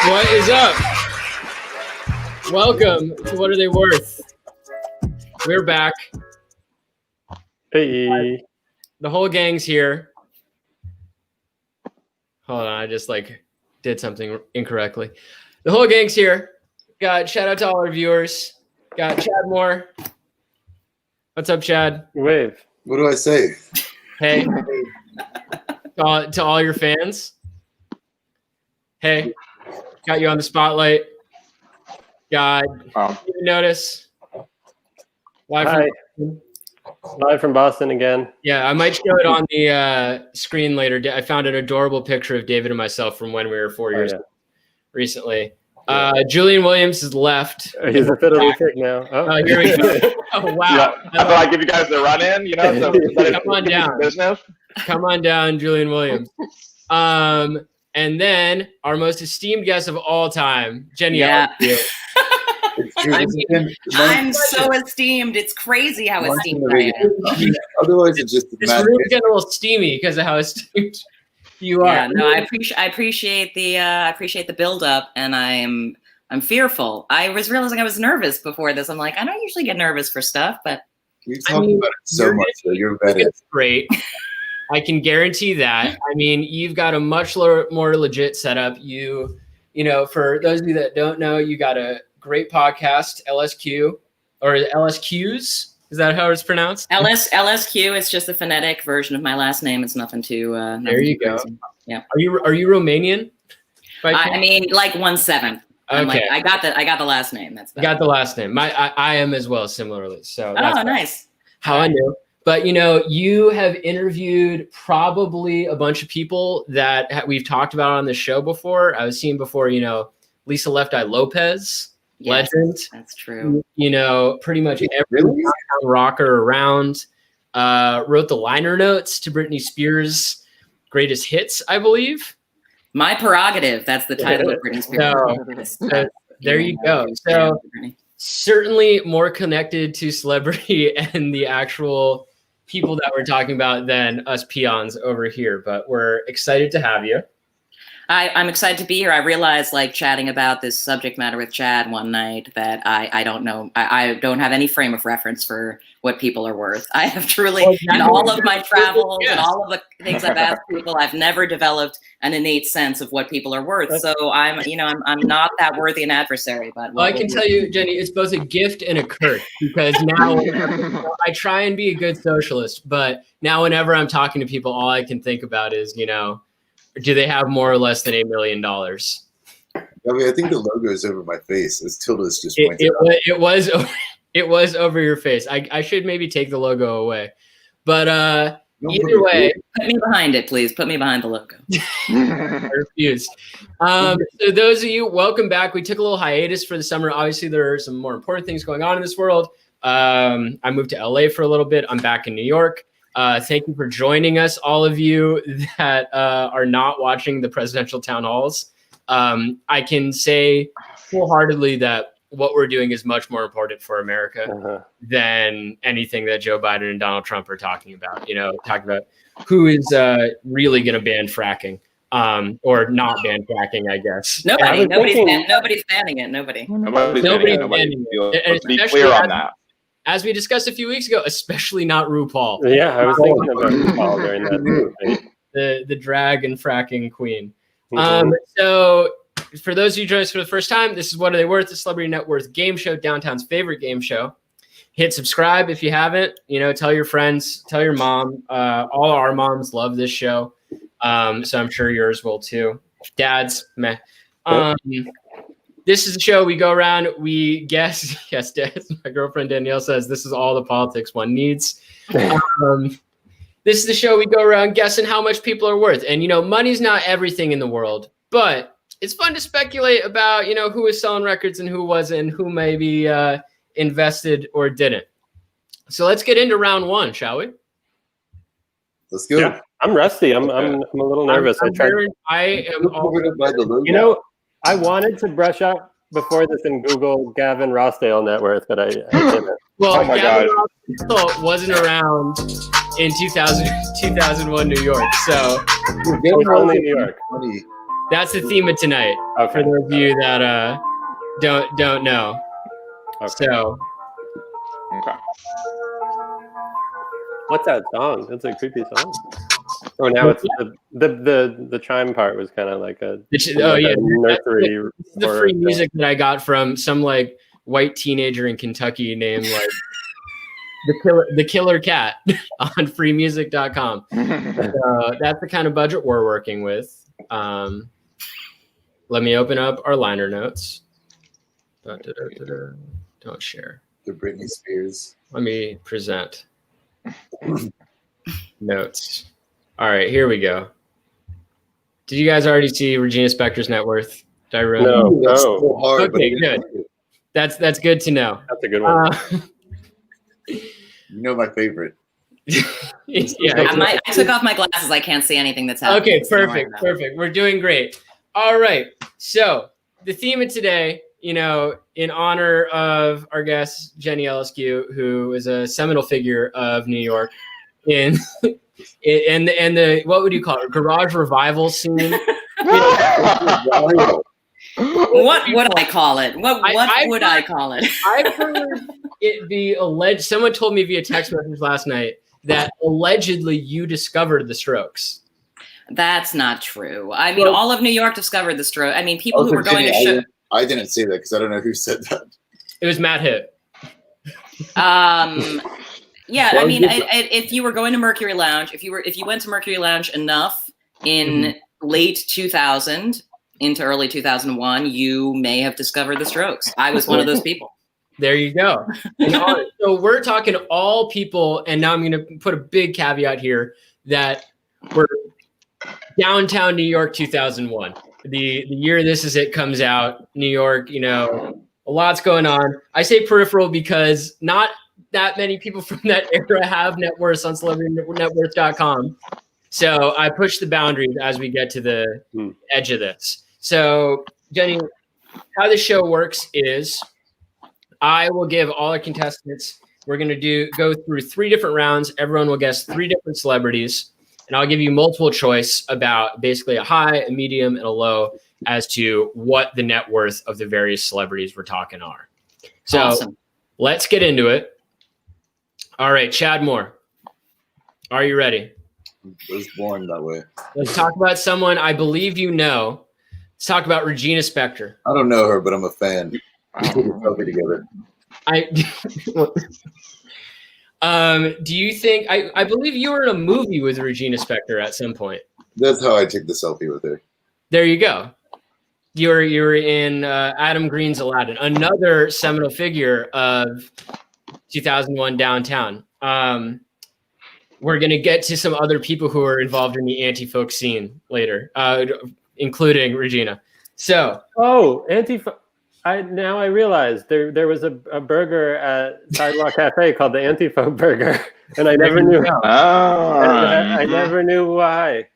What is up? Welcome to What Are They Worth? We're back. Hey. The whole gang's here. Hold on, I just did something incorrectly. The whole gang's here. Got shout out to all our viewers. Got Chad Moore. What's up, Chad? Wave. What do I say? Hey. To all your fans. Hey. Got you on the spotlight. Got Notice. Live from Boston again. Yeah, I might show it on the screen later. I found an adorable picture of David and myself from when we were 4 years old recently. Julian Williams has left. He's a fiddly pig now. Here we go. Oh, wow. I thought I'd give you guys the run-in, you know? So come on down. Business. Come on down, Julian Williams. And then our most esteemed guest of all time, Jenny. Yeah. It's true. I'm so esteemed. It's crazy how esteemed I am. Otherwise, it's just this room's getting a little steamy because of how esteemed you are. Yeah, no, I appreciate the build up, and I'm fearful. I was realizing I was nervous before this. I'm like, I don't usually get nervous for stuff, but we talk about it so much that you're better. It's great. I can guarantee that. I mean, you've got a much more legit setup. You know, for those of you that don't know, you got a great podcast, LSQ or LSQs. Is that how it's pronounced? LSQ. It's just the phonetic version of my last name. It's nothing too. There you go. Crazy. Yeah. Are you Romanian? I mean, like 1/7. Okay. I got the last name. That's got the last name. I am as well, similarly. So. That's nice. How I knew. But, you know, you have interviewed probably a bunch of people that we've talked about on the show before. I was seeing before, you know, Lisa Left Eye Lopez, legend. That's true. You know, pretty much every rocker around. Wrote the liner notes to Britney Spears' greatest hits, I believe. My Prerogative. That's the title of Britney Spears. So there you go. So certainly more connected to celebrity and the actual people that we're talking about than us peons over here, but we're excited to have you. I'm excited to be here. I realized, chatting about this subject matter with Chad one night, that I don't know. I don't have any frame of reference for what people are worth. I have truly, in all of my travels and all of the things I've asked people, I've never developed an innate sense of what people are worth. So I'm not that worthy an adversary. But I can tell you, Jenny, it's both a gift and a curse, because now I try and be a good socialist, but now whenever I'm talking to people, all I can think about is, you know, do they have more or less than $8 million? I mean, I think the logo is over my face, as Tilda's just pointed out. It was over your face. I should maybe take the logo away. But either way. Put me behind it, please. Put me behind the logo. I refused. So those of you, welcome back. We took a little hiatus for the summer. Obviously, there are some more important things going on in this world. I moved to LA for a little bit. I'm back in New York. Thank you for joining us, all of you that are not watching the presidential town halls. I can say wholeheartedly that what we're doing is much more important for America than anything that Joe Biden and Donald Trump are talking about. You know, talking about who is really going to ban fracking or not ban fracking, I guess. Nobody's banning it. Nobody's banning it. Let's be clear on that. As we discussed a few weeks ago, especially not RuPaul. Yeah, I was thinking about RuPaul during that debate. The drag and fracking queen. So for those of you joining us for the first time, this is What Are They Worth? The Celebrity Net Worth game show, downtown's favorite game show. Hit subscribe if you haven't. You know, tell your friends, tell your mom. All our moms love this show. So I'm sure yours will too. Dads, meh. This is the show we go around, we guess. Yes, my girlfriend Danielle says this is all the politics one needs. This is the show we go around guessing how much people are worth. And, you know, money's not everything in the world, but it's fun to speculate about, you know, who was selling records and who wasn't, and who maybe invested or didn't. So let's get into round one, shall we? Let's go. Yeah, I'm rusty. I'm a little nervous. You know, I wanted to brush up before this and Google Gavin Rossdale net worth, but I didn't. Well, Gavin Rossdale wasn't around in 2001 New York, so only New York. That's the theme of tonight. Okay. For those of you that don't know. Okay. So Okay. What's that song? That's a creepy song. Oh, now it's the chime part was kind of like a nursery. This is the free music that I got from some like white teenager in Kentucky named like the killer cat on freemusic.com. That's the kind of budget we're working with. Let me open up our liner notes. Don't share. The Britney Spears. Let me present notes. All right, here we go. Did you guys already see Regina Spektor's net worth? Did I ruin it? No. That's so hard. Okay, but good. That's good to know. That's a good one. You know my favorite. Yeah. I took off my glasses. I can't see anything that's happening. Okay, perfect. We're doing great. All right. So the theme of today, in honor of our guest Jenny Eliscu, who is a seminal figure of New York in the what would you call it? Garage revival scene. What would I call it? What would I call it? I've heard it be alleged. Someone told me via text message last night that allegedly you discovered the Strokes. That's not true. I mean, all of New York discovered the Strokes. I mean, people who were going to show. I didn't say that because I don't know who said that. It was Matt Hitt. Yeah, I mean, if you were going to Mercury Lounge, if you went to Mercury Lounge enough in late 2000 into early 2001, you may have discovered the Strokes. I was one of those people. There you go. So we're talking all people, and now I'm going to put a big caveat here that we're downtown New York 2001. The year This Is It comes out, New York, a lot's going on. I say peripheral because not that many people from that era have net worths on celebritynetworth.com. So I push the boundaries as we get to the edge of this. So, Jenny, how the show works is I will give all our contestants, we're going to go through 3 different rounds. Everyone will guess 3 different celebrities. And I'll give you multiple choice about basically a high, a medium, and a low as to what the net worth of the various celebrities we're talking are. So Awesome. Let's get into it. All right, Chad Moore, are you ready? I was born that way. Let's talk about someone I believe you know. Let's talk about Regina Spektor. I don't know her, but I'm a fan. We took a selfie together. Do you think I believe you were in a movie with Regina Spektor at some point? That's how I took the selfie with her. There you go. You were in Adam Green's Aladdin, another seminal figure of 2001 downtown. We're gonna get to some other people who are involved in the anti-folk scene later, including Regina. So, I realized there was a burger at Sidewalk Cafe called the Anti-Folk Burger, and I never knew. I never knew why.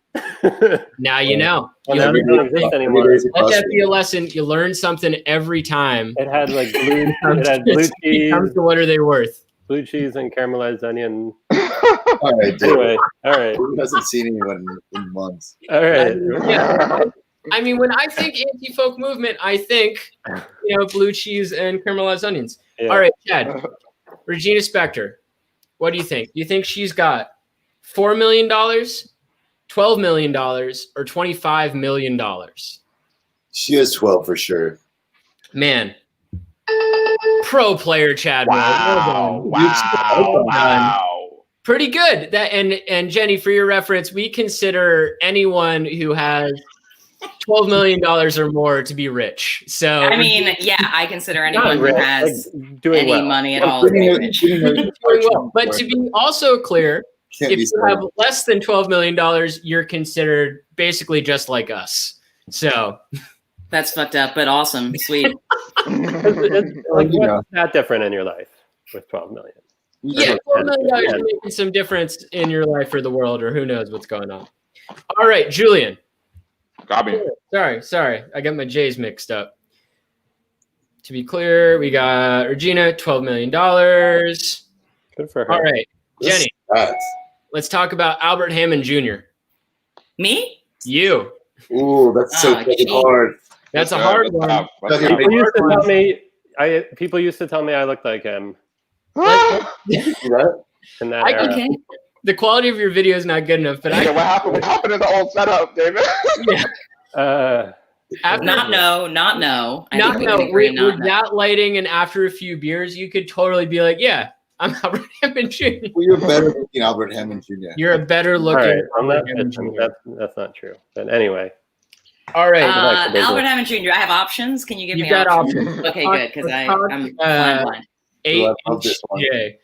Now you know. Well, now they don't exist anymore. Let that be a lesson. You learn something every time. It had like blue. It had blue cheese. Comes to what are they worth? Blue cheese and caramelized onion. All right, dude. Anyway, all right, Who hasn't seen anyone in months? all right. Yeah. I mean, when I think anti-folk movement, I think, blue cheese and caramelized onions. Yeah. All right, Chad. Regina Spektor, what do you think? Do you think she's got $4 million, $12 million, or $25 million? She has 12 for sure. Man. Pro player, Chad. Wow. Well done. Wow. Pretty good. That and Jenny, for your reference, we consider anyone who has $12 million or more to be rich. So I mean, yeah, I consider anyone who has Doing any well. money at all to be rich. doing well. But to be also clear, Can't if be you have less than $12 million, you're considered basically just like us. So That's fucked up, but awesome. Sweet. What's that different in your life with 12 million? yeah, $12 million is making some difference in your life or the world, or who knows what's going on. All right, Julian. Got me. Sorry. I got my J's mixed up. To be clear, we got Regina, $12 million. Good for her. All right, Jenny, That. let's talk about Albert Hammond Jr. Me? You. Ooh, that's so fucking hard. That's a hard one. That's People People used to tell me. People used to tell me I looked like him in that era. Okay. The quality of your video is not good enough, but What happened? What happened in the old setup, David? after, Not no. I think we can agree, with that lighting and after a few beers, you could totally be like, yeah, I'm Albert Hammond Jr. Well, you're better looking Albert Hammond Jr. You're a better All looking right, I'm Albert not, Hammond Jr. that's not true. But anyway, All right. Albert Hammond Jr. I have options. Can you give You've me got options? options. Okay, good, because I'm blind. 8-inch J.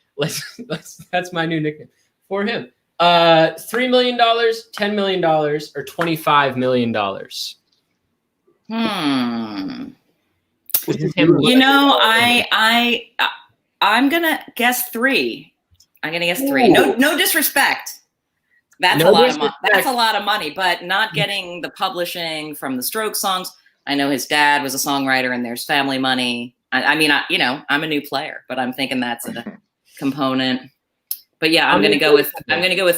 That's my new nickname for him. $3 million, $10 million, or $25 million. You know, I'm gonna guess 3. I'm gonna guess 3. No disrespect. That's a lot of money. That's a lot of money, but not getting the publishing from the Strokes songs. I know his dad was a songwriter, and there's family money. I mean, I'm a new player, but I'm thinking that's a component. But yeah, I'm gonna go with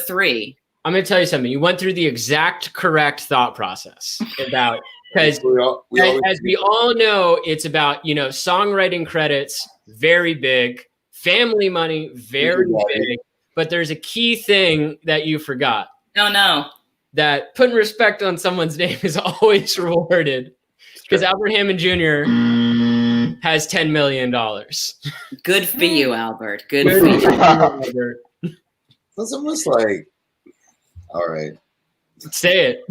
3. I'm gonna tell you something. You went through the exact correct thought process about because as we all know, it's about songwriting credits, very big, family money, very big. But there's a key thing that you forgot. Oh no. That putting respect on someone's name is always rewarded. Because Albert Hammond Jr. has $10 million. Good for you, Albert. Good for you, Albert. That's almost like, all right. Say it.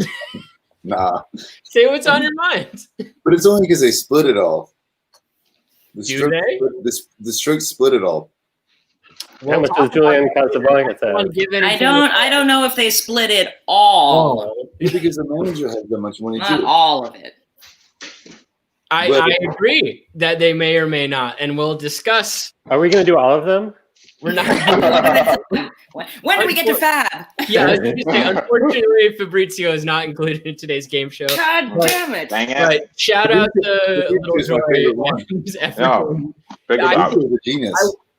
Nah. Say what's on your mind. But it's only because they split it all. The Strokes split it all. How much does Julian Casablancas have? I don't know if they split it all. Because the manager has that much money too. Not all of it. I agree that they may or may not, and we'll discuss. Are we going to do all of them? We're not. When do we get to Fab? Yeah, I was going to say, unfortunately, Fabrizio is not included in today's game show. God damn it! Dang it. But shout out to Little Joy.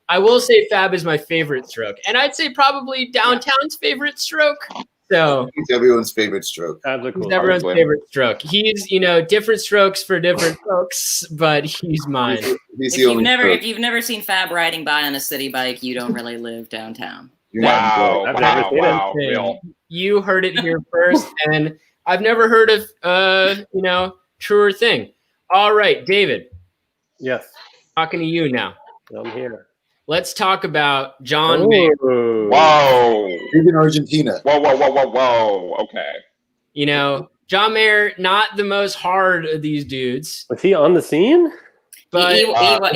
I will say Fab is my favorite stroke, and I'd say probably Downtown's favorite stroke. So he's everyone's favorite stroke. He's everyone's favorite stroke. He's different strokes for different folks, but he's mine. If you've never seen Fab riding by on a city bike, you don't really live downtown. Wow! I've never seen it. Real. You heard it here first, and I've never heard of truer thing. All right, David. Yes. Talking to you now. I'm here. Let's talk about John Mayer. Whoa. He's in Argentina. Whoa. Okay. John Mayer, not the most hard of these dudes. Was he on the scene? But he lived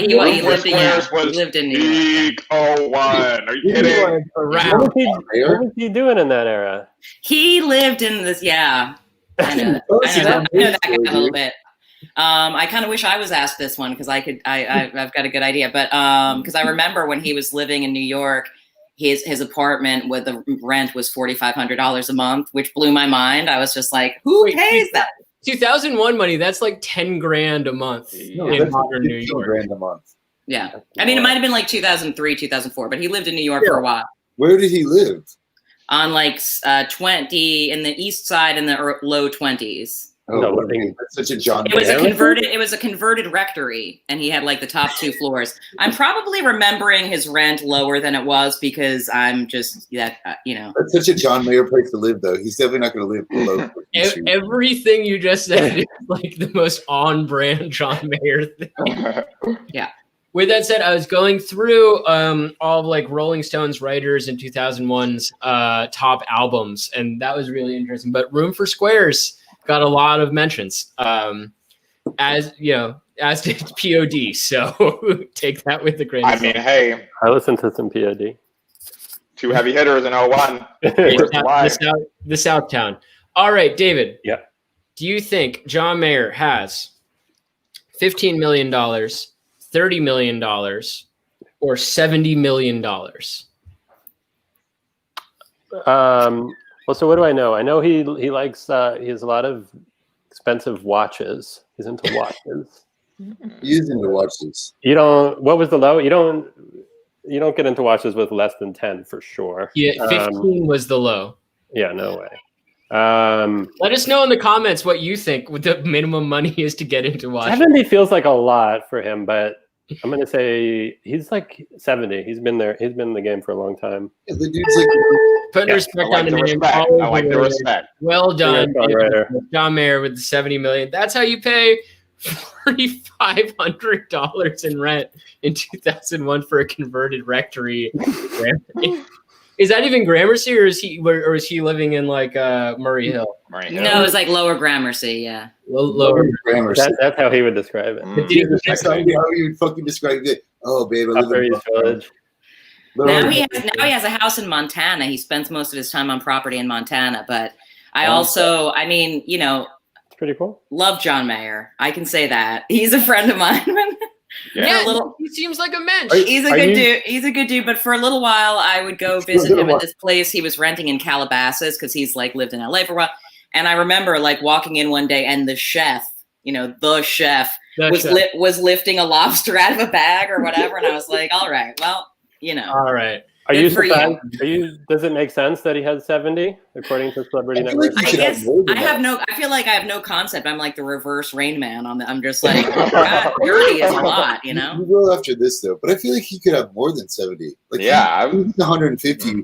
in New York. 01. Are you kidding? What was he doing in that era? He lived in this, yeah. I know that guy a little bit. I kind of wish I was asked this one because I've got a good idea. But because I remember when he was living in New York, his apartment with the rent was $4,500 a month, which blew my mind. I was just like, who pays that? 2001 money, that's like 10 grand a month in modern New York. $10 a month. Yeah. I mean, it might have been like 2003, 2004, but he lived in New York for a while. Where did he live? On like 20 in the east side in the low 20s. Oh, no, that's such a John. It was a converted rectory, and he had like the top 2 floors. I'm probably remembering his rent lower than it was because I'm just That's such a John Mayer place to live, though. He's definitely not going to live below. Everything you just said is like the most on-brand John Mayer thing. Yeah. With that said, I was going through all of like Rolling Stone's writers in 2001's top albums, and that was really interesting. But Room for Squares got a lot of mentions, as did POD. So take that with a grain of salt. I mean, hey, I listened to some POD. 2 heavy hitters in 01. The Southtown. All right, David. Yeah. Do you think John Mayer has $15 million, $30 million, or $70 million? Well, so what do I know? I know he likes he has a lot of expensive watches. He's into watches. He's into watches. What was the low? You don't get into watches with less than 10 for sure. Yeah, 15 was the low. Yeah, no way. Let us know in the comments what you think what the minimum money is to get into watch. 70 feels like a lot for him, but I'm gonna say he's like 70. He's been there. He's been in the game for a long time. Yeah, the dude's like putting respect on the name. I like the respect. Well done, John Mayer with the 70 million. That's how you pay $4,500 in rent in 2001 for a converted rectory. Is that even Gramercy, or is he living in like Murray Hill? No, it was like Lower Gramercy. Yeah, lower Gramercy. That's how he would describe it. That's how you would fucking describe it. Oh, babe, I live in Village. Now he has a house in Montana. He spends most of his time on property in Montana. But it's pretty cool. Love John Mayer. I can say that. He's a friend of mine. Yeah, he seems like a mensch. He's a good dude. He's a good dude. But for a little while, I would go visit him at this place he was renting in Calabasas because he's like lived in LA for a while. And I remember like walking in one day and the chef was lifting a lobster out of a bag or whatever, and I was like, all right, well, all right. Are you surprised? Does it make sense that he has 70 according to Celebrity Network? I feel like I have no concept. I'm like the reverse Rain Man I'm just like, God, 30 is a lot, You will after this though, but I feel like he could have more than 70. Like he's 150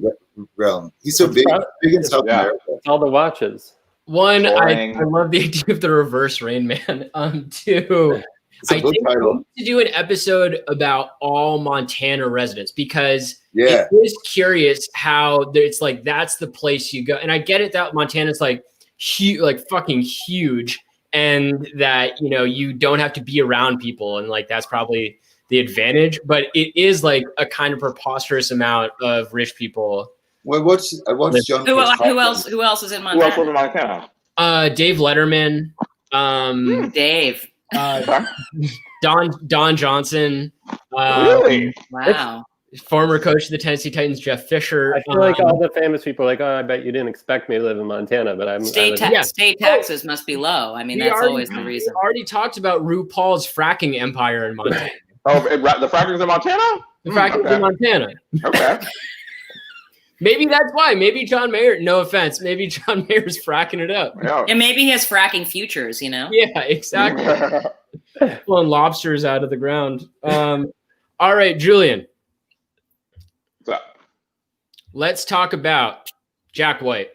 realm. He's so big in South America. All the watches. One, I love the idea of the reverse Rain Man. Two, I think we need to do an episode about all Montana residents because it is curious how it's like that's the place you go. And I get it that Montana's like huge, like fucking huge, and that you don't have to be around people, and like that's probably the advantage. But it is like a kind of preposterous amount of rich people. Well, I watched John. Who else is in Montana? Who else was in Montana? Dave Letterman. Dave. Don Johnson. Really? Wow. Former coach of the Tennessee Titans, Jeff Fisher. I feel like all the famous people are like, I bet you didn't expect me to live in Montana, but state taxes must be low. I mean, that's always the reason. We already talked about RuPaul's fracking empire in Montana. The fracking's in Montana? The fracking's in Montana. Okay. Maybe that's why. Maybe John Mayer, no offense, maybe John Mayer's fracking it up. Yeah. And maybe he has fracking futures, Yeah, exactly. Pulling lobsters out of the ground. All right, Julian. What's up? Let's talk about Jack White.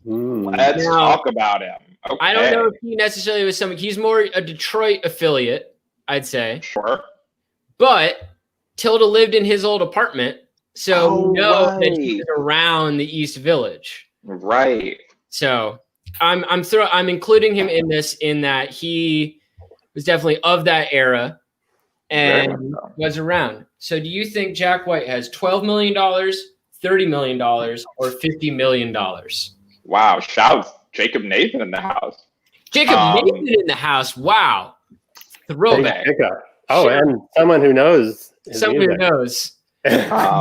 Let's talk about him. Okay. I don't know if he necessarily was he's more a Detroit affiliate, I'd say. Sure. But Tilda lived in his old apartment. So that he's around the East Village, right? So I'm including him in this in that he was definitely of that era and was around. So do you think Jack White has $12 million, $30 million, or $50 million? Wow! Shout out Jacob Nathan in the house. Jacob Nathan in the house. Wow! Throwback. And someone who knows. Someone who knows.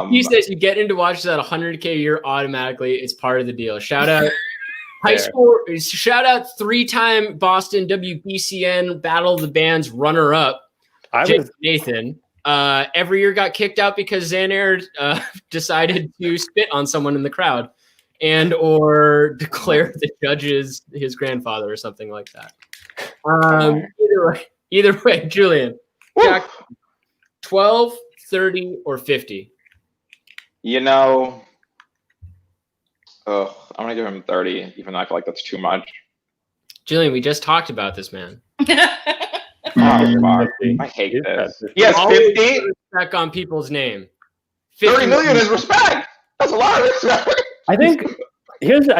He says you get into watches at $100K a year automatically. It's part of the deal. Shout out high school. Shout out 3-time Boston WBCN Battle of the Bands runner-up Nathan. Every year got kicked out because Xanair decided to spit on someone in the crowd and or declare the judges his grandfather or something like that. Either way, Julian. Jack, 12, 30, or 50? I'm gonna give him 30, even though I feel like that's too much. Julian, we just talked about this man. I hate this. Yes, 50. Respect on people's name. 30 million is respect. That's a lot of respect. I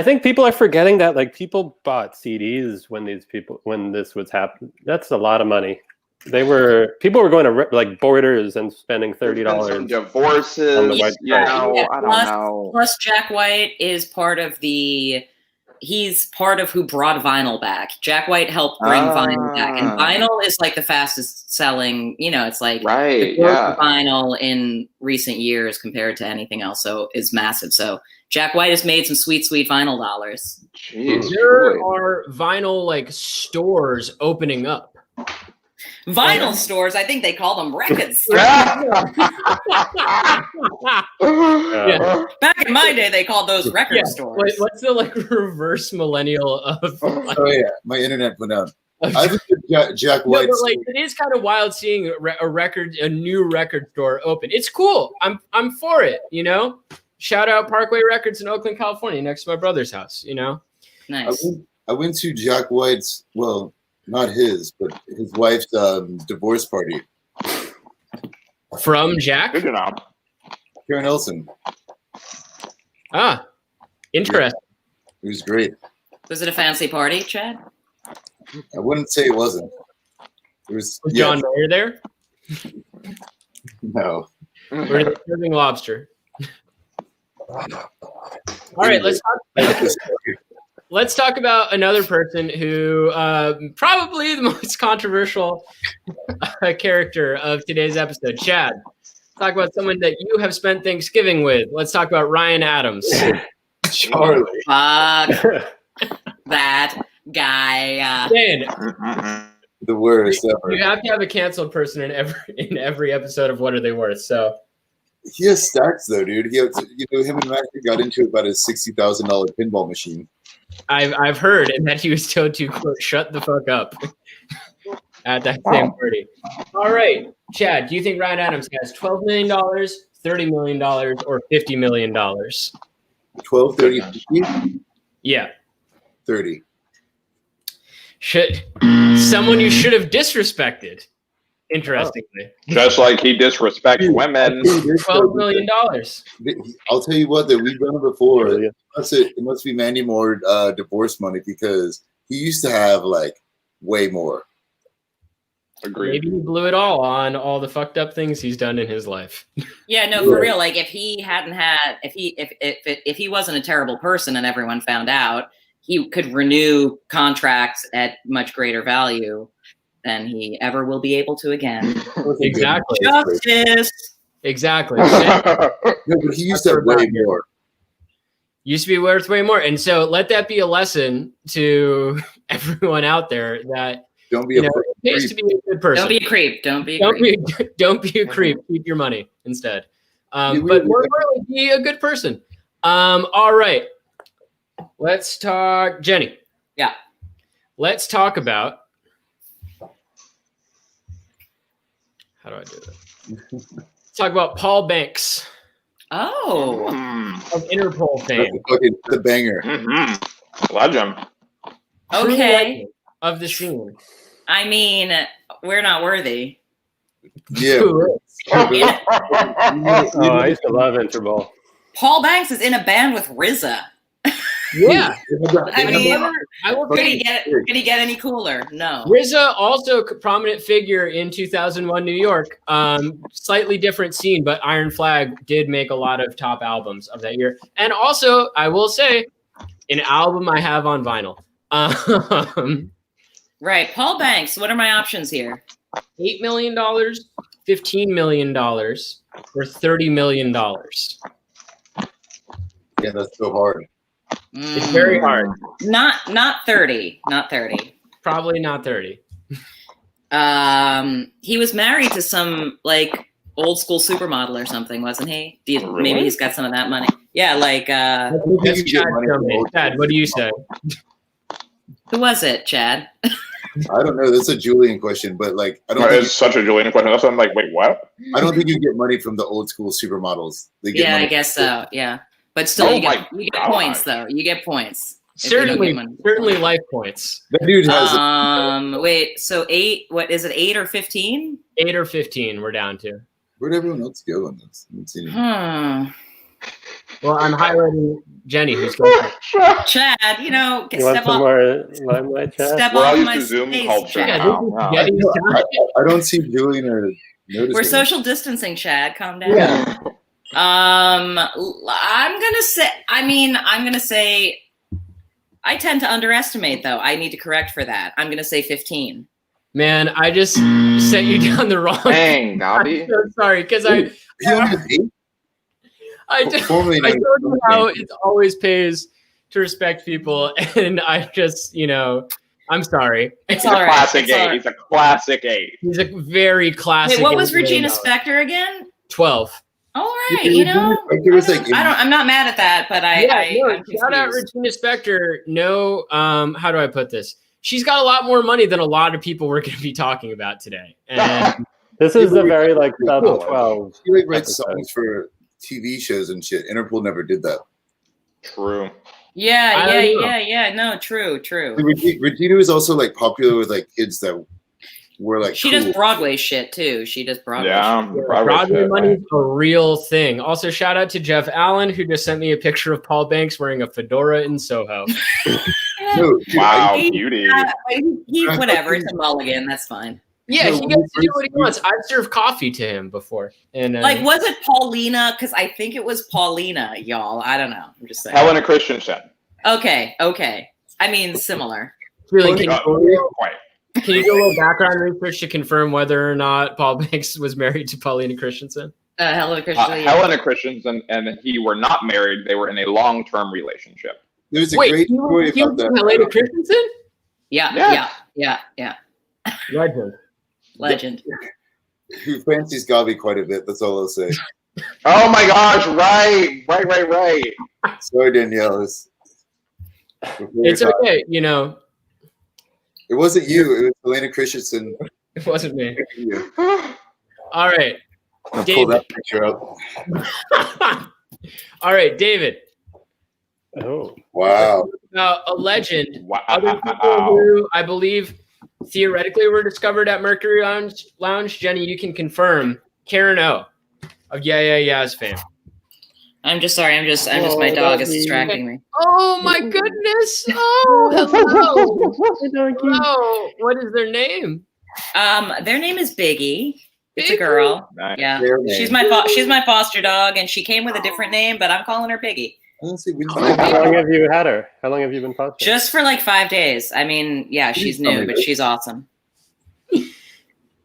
think people are forgetting that like people bought CDs when this was happening. That's a lot of money. People were going to like Borders and spending $30. Divorces, I don't know. Plus, Jack White is part of he's part of who brought vinyl back. Jack White helped bring vinyl back, and vinyl is like the fastest selling. It's like the growth of vinyl in recent years compared to anything else, so is massive. So Jack White has made some sweet vinyl dollars. Jeez, there are vinyl like stores opening up. Vinyl stores, I think they call them record stores. Back in my day, they called those record stores. What's the reverse millennial of? Oh yeah, my internet went out. I think Jack White. No, but it is kind of wild seeing a new record store open. It's cool. I'm for it. Shout out Parkway Records in Oakland, California, next to my brother's house. Nice. I went to Jack White's. Well, not his, but his wife's divorce party. From Jack? Good job. Karen Elson. Ah, interesting. It was great. Was it a fancy party, Chad? I wouldn't say it wasn't. It was John Mayer there? No. Or the serving lobster. All right, let's talk about another person who probably the most controversial character of today's episode, Chad. Let's talk about someone that you have spent Thanksgiving with. Let's talk about Ryan Adams. Charlie. Fuck that guy. Dan, the worst ever. You have to have a canceled person in every episode of What Are They Worth? So he has stacks though, dude. Him and Mac got into it about his $60,000 pinball machine. I've heard, and that he was told to quote, shut the fuck up at that same party. All right, Chad, do you think Ryan Adams has $12 million, $30 million, or $50 million? 12, 30, 50? Yeah. 30. Someone you should have disrespected, interestingly. Just like he disrespects women. $12 million. I'll tell you what, that we've done it before. It must be Mandy Moore divorce money because he used to have way more. Agreed. Maybe he blew it all on all the fucked up things he's done in his life. Yeah, no, for real. If he hadn't had, if he wasn't a terrible person and everyone found out, he could renew contracts at much greater value than he ever will be able to again. Exactly. Justice. Exactly. No, but he used to have way more. Used to be worth way more. And so let that be a lesson to everyone out there that don't be it pays to be a good person. Don't be a creep. Don't be a creep. Keep your money instead. But more importantly, be a good person. All right. Let's talk, Jenny. Yeah. Let's talk about. How do I do that? Let's talk about Paul Banks. Oh. Of Interpol fame. The banger. Mm-hmm. Legend. Okay. Of the scene. I mean, we're not worthy. Yeah. I used to love Interpol. Paul Banks is in a band with RZA. Yeah. I mean, could he get any cooler? No. RZA, also a prominent figure in 2001 New York. Slightly different scene, but Iron Flag did make a lot of top albums of that year. And also, I will say, an album I have on vinyl. Right. Paul Banks, what are my options here? $8 million, $15 million, or $30 million. Yeah, that's so hard. It's very hard. Not 30. Not 30. Probably not 30. He was married to some old school supermodel or something, wasn't he? Maybe he's got some of that money. Yeah, that's Chad, what do you say? Who was it, Chad? I don't know. That's a Julian question, but I don't. It's such a Julian question. That's why I'm like, wait, what? I don't think you get money from the old school supermodels. I guess so. Yeah, but still, you get points though. You get points. Certainly life points. That dude has. Wait. So 8. What is it? 8 or 15? 8 or 15. We're down to. Where'd everyone else go on this? Well, I'm highlighting Jenny, who's going Chad, step on limelight, Chad? Step We're all on used my to Zoom space, culture Chad. now. I don't see Julian or noticing. We're social distancing, Chad. Calm down. Yeah. I'm gonna say. I tend to underestimate, though. I need to correct for that. I'm gonna say 15. Man, I just sent you down the wrong. Dang, Gabi. I'm so sorry, because I told you how it always pays to respect people, and I just, I'm sorry. It's He's all a right. classic It's all eight. right. He's a classic eight. He's a very classic. Wait, what was $8 million. Regina Spektor again? 12. All right, Yeah, you know, Regina Spektor was like- I'm not mad at that, but I'm shout out confused. Regina Spektor. No, how do I put this? She's got a lot more money than a lot of people we're going to be talking about today. And This is a very like sub Cool. 12. She like writes episode. songs for TV shows and shit. Interpol never did that. True. Yeah. No, true. Regina was also like popular with like kids that were like. She cool. does Broadway shit too. She does Broadway. Yeah. Broadway shit. money is a real thing. Also, shout out to Jeff Allen, who just sent me a picture of Paul Banks wearing a fedora in Soho. Shit. No, dude, Wow, He- beauty. He whatever. It's a mulligan. That's fine. Yeah, No, he gets to do what he wants. I've served coffee to him before. And Like, was it Paulina? Because I think it was Paulina, y'all. I don't know. I'm just saying. Helena Christensen. Okay. I mean, similar. really, Quite. can you do a little background research to confirm whether or not Paul Banks was married to Paulina Christensen? Helena Christensen. Helena Christensen and he were not married. They were in a long-term relationship. There's a Wait, great story he about was that. Helena Christensen? Yeah. Legend. Who fancies Gavi quite a bit. That's all I'll say. Oh my gosh! Right. Sorry, Danielle. It's okay, you know. It wasn't you. It was Helena Christensen. It wasn't me. You. All right. I'll pull David. that picture up. All right, David. Oh, Wow. Now, a legend. Wow. Other people who I believe theoretically were discovered at Mercury Lounge. Jenny, you can confirm. Karen O of Yeah's fame. I'm just sorry. I'm just my dog is distracting me. Oh my goodness! Oh, hello. Hello. What is their name? Their name is Biggie. It's a Biggie? girl. Nice. Yeah. Their name. She's my foster dog, and she came with a different name, but I'm calling her Biggie. Honestly, we how long have you had her? How long have you been fostering? Just for like 5 days. I mean, yeah, she's new, but she's awesome.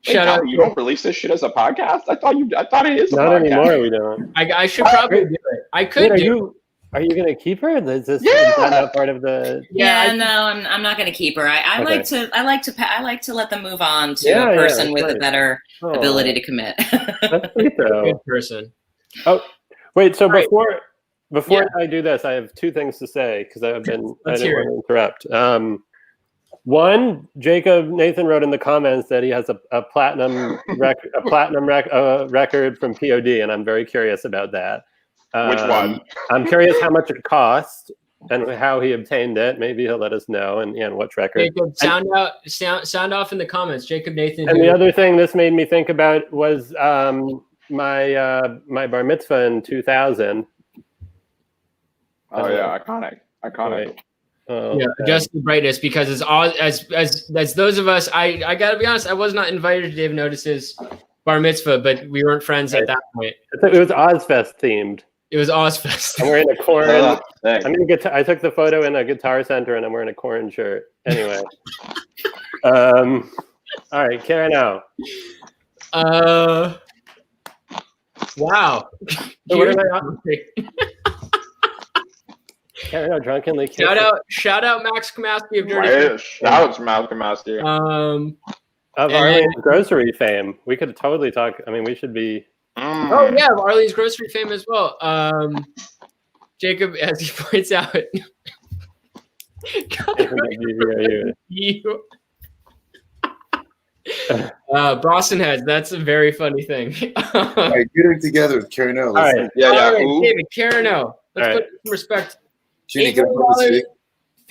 Shout out. You don't release this shit as a podcast? I thought it is. Not a podcast. anymore. We don't. I should probably do it. I could Wait, do. are you gonna keep her? Is this Yeah. not part of the? Yeah, no, I'm not going to keep her. I like to let them move on to Yeah, a yeah, person that's with a right. better Oh, ability to commit. That's sweet though. Good person. Wait, so Right. before I do this, I have 2 things to say because I didn't want hear to interrupt. One, Jacob Nathan wrote in the comments that he has a platinum record from POD, and I'm very curious about that. Which one? I'm curious how much it cost and how he obtained it. Maybe he'll let us know and which record. Jacob, sound off in the comments. Jacob Nathan. And the other thing this made me think about was my bar mitzvah in 2000. Oh yeah, iconic. Right. Oh, Yeah, adjust the brightness because as those of us, I gotta be honest, I was not invited to Dave Notice's bar mitzvah, but we weren't friends at that point. it was Ozfest themed. It was Ozfest. I'm wearing a corn. Thanks. I took the photo in a Guitar Center, and I'm wearing a corn shirt. Anyway, all right, Karen out. Wow. So what am Karen out drunkenly. Shout out Max Kamaski of Dirty. Right. Shout out to Malcolm Master. Of Arlene's grocery fame. We could totally talk. I mean, we should be. Oh yeah, of Arlene's grocery fame as well. Jacob, as he points out, Boston heads. That's a very funny thing. All right, get her together with Karen O. All right. Yeah. All right, Who? David, Karen O. Let's All put right. some respect. Ginny, $8 get her this million,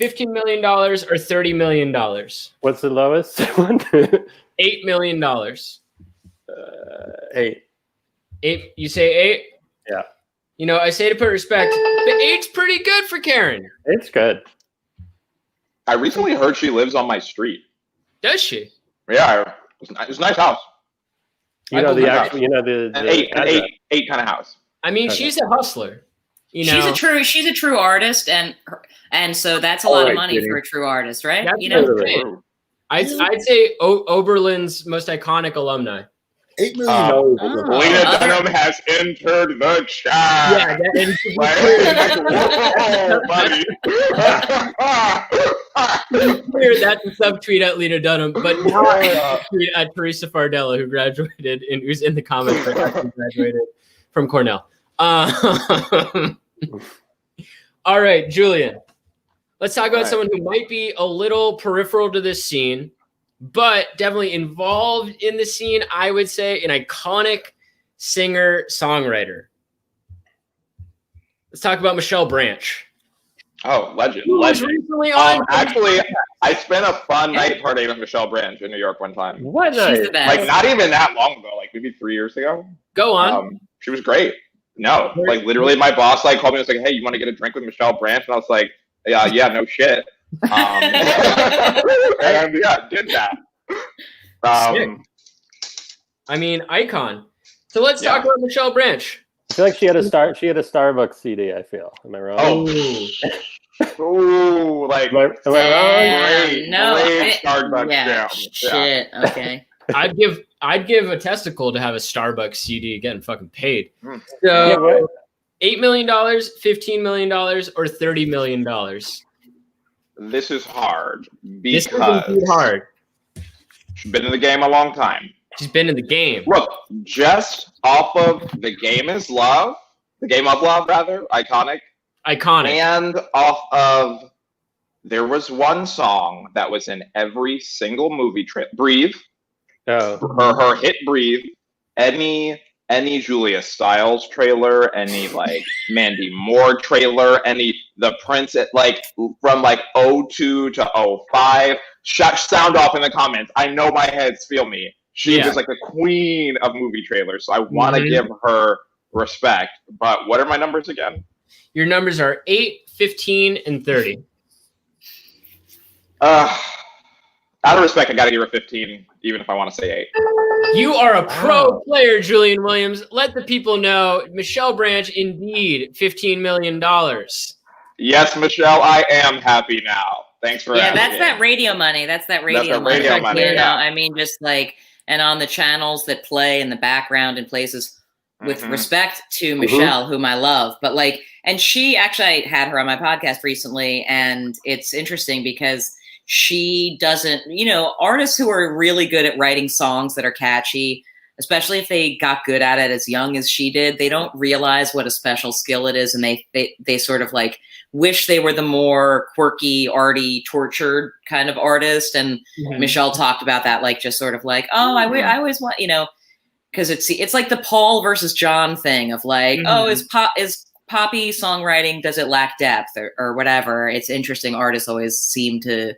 week. $15 million or $30 million. What's the lowest one? $8 million. 8. 8. You say 8? Yeah. You know, I say to put respect, but 8's pretty good for Karen. It's good. I recently heard she lives on my street. Does she? Yeah, it's a nice house. You know the believe actual. You know the An address. eight kind of house. I mean, Okay. she's a hustler. You know, She's a true artist, and so that's a lot of Alright, money Jenny. for a true artist, right? That's You know, what I'm saying. I'd say Oberlin's most iconic alumni. $8 million. Oh. Lena Other- Dunham has entered the chat. Yeah, that's a subtweet at Lena Dunham, but not a tweet at Teresa Fardella, who graduated and who's in the comments that actually graduated from Cornell. All right, Julian. Let's talk about someone who might be a little peripheral to this scene, but definitely involved in the scene. I would say an iconic singer-songwriter. Let's talk about Michelle Branch. Oh, legend. Who was Legend. recently on? Actually, I spent a fun night partying with Michelle Branch in New York one time. What She's night? the best. Like, not even that long ago, like maybe 3 years ago. Go on. She was great. No, like literally my boss like called me and was like, hey, you want to get a drink with Michelle Branch? And I was like, yeah, no shit. And yeah, did that. I mean, icon. So let's talk about Michelle Branch. I feel like she had a Starbucks CD. I feel. Am I wrong? Oh, like Am I wrong? great, No, great Starbucks yeah, jam. shit. Okay. I'd give a testicle to have a Starbucks CD getting fucking paid. Mm. So Yeah, right. $8 million, $15 million, or $30 million. This is hard This is because indeed hard. she's been in the game a long time. She's been in the game. Look, just off of The Game of Love, rather, iconic. And off of, there was one song that was in every single movie, Breathe, Oh. her hit Breathe, any Julia Stiles trailer, any like Mandy Moore trailer, the Prince, like from like 02 to 05, sound off in the comments. I know my heads feel me. She is like the queen of movie trailers, so I want to give her respect. But what are my numbers again? Your numbers are 8, 15, and 30. Out of respect, I got to give her 15, even if I want to say 8. You are a pro player, Julian Williams. Let the people know Michelle Branch, indeed, $15 million. Yes, Michelle, I am happy now. Thanks for asking. That's that radio money. That's that radio money. You know, I mean, just like, and on the channels that play in the background in places, with respect to Michelle, whom I love, but like, and she actually, I had her on my podcast recently, and it's interesting because she doesn't, you know, artists who are really good at writing songs that are catchy, especially if they got good at it as young as she did, they don't realize what a special skill it is. And they sort of like wish they were the more quirky, arty, tortured kind of artist. And Michelle talked about that, like, just sort of like, oh, I always want, you know, because it's like the Paul versus John thing of like, oh, is poppy songwriting, does it lack depth or whatever? It's interesting. Artists always seem to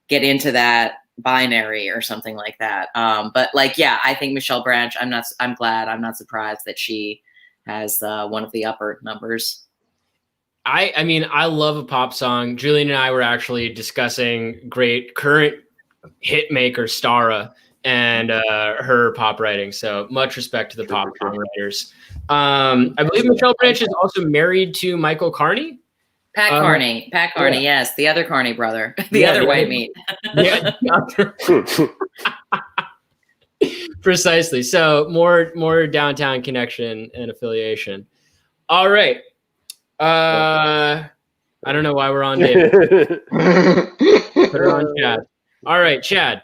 get into that binary or something like that. But like, yeah, I think Michelle Branch, I'm not surprised that she has one of the upper numbers. I mean, I love a pop song. Julian and I were actually discussing great current hit maker Stara and her pop writing. So much respect to the pop songwriters. I believe Michelle Branch is also married to Michael Carney. Pat Carney, yes, the other Carney brother, the other white meat. Yeah, precisely. So more downtown connection and affiliation. All right. I don't know why we're on David. Put her on Chad. All right, Chad.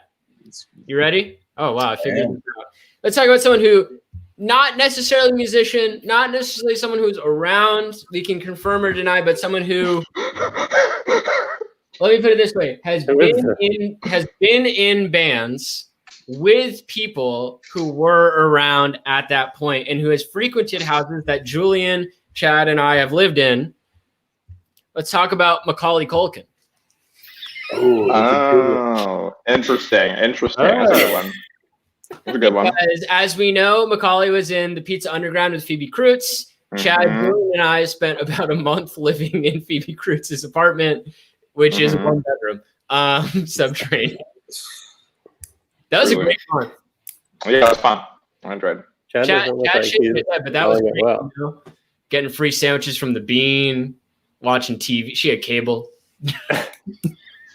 You ready? Oh wow, I figured this out. Let's talk about someone who, not necessarily a musician, not necessarily someone who's around, we can confirm or deny, but someone who, let me put it this way, has been in bands with people who were around at that point and who has frequented houses that Julian, Chad, and I have lived in. Let's talk about Macaulay Culkin. Oh, interesting. That's a good one. That's a good one. Because as we know, Macaulay was in the Pizza Underground with Phoebe Krutz. Chad, Julian, and I spent about a month living in Phoebe Krutz's apartment, which is a one-bedroom subtrade. That was a great month. Yeah, that was fun. I enjoyed it. Chad but that was great. Well. You know? Getting free sandwiches from the Bean, watching TV. She had cable.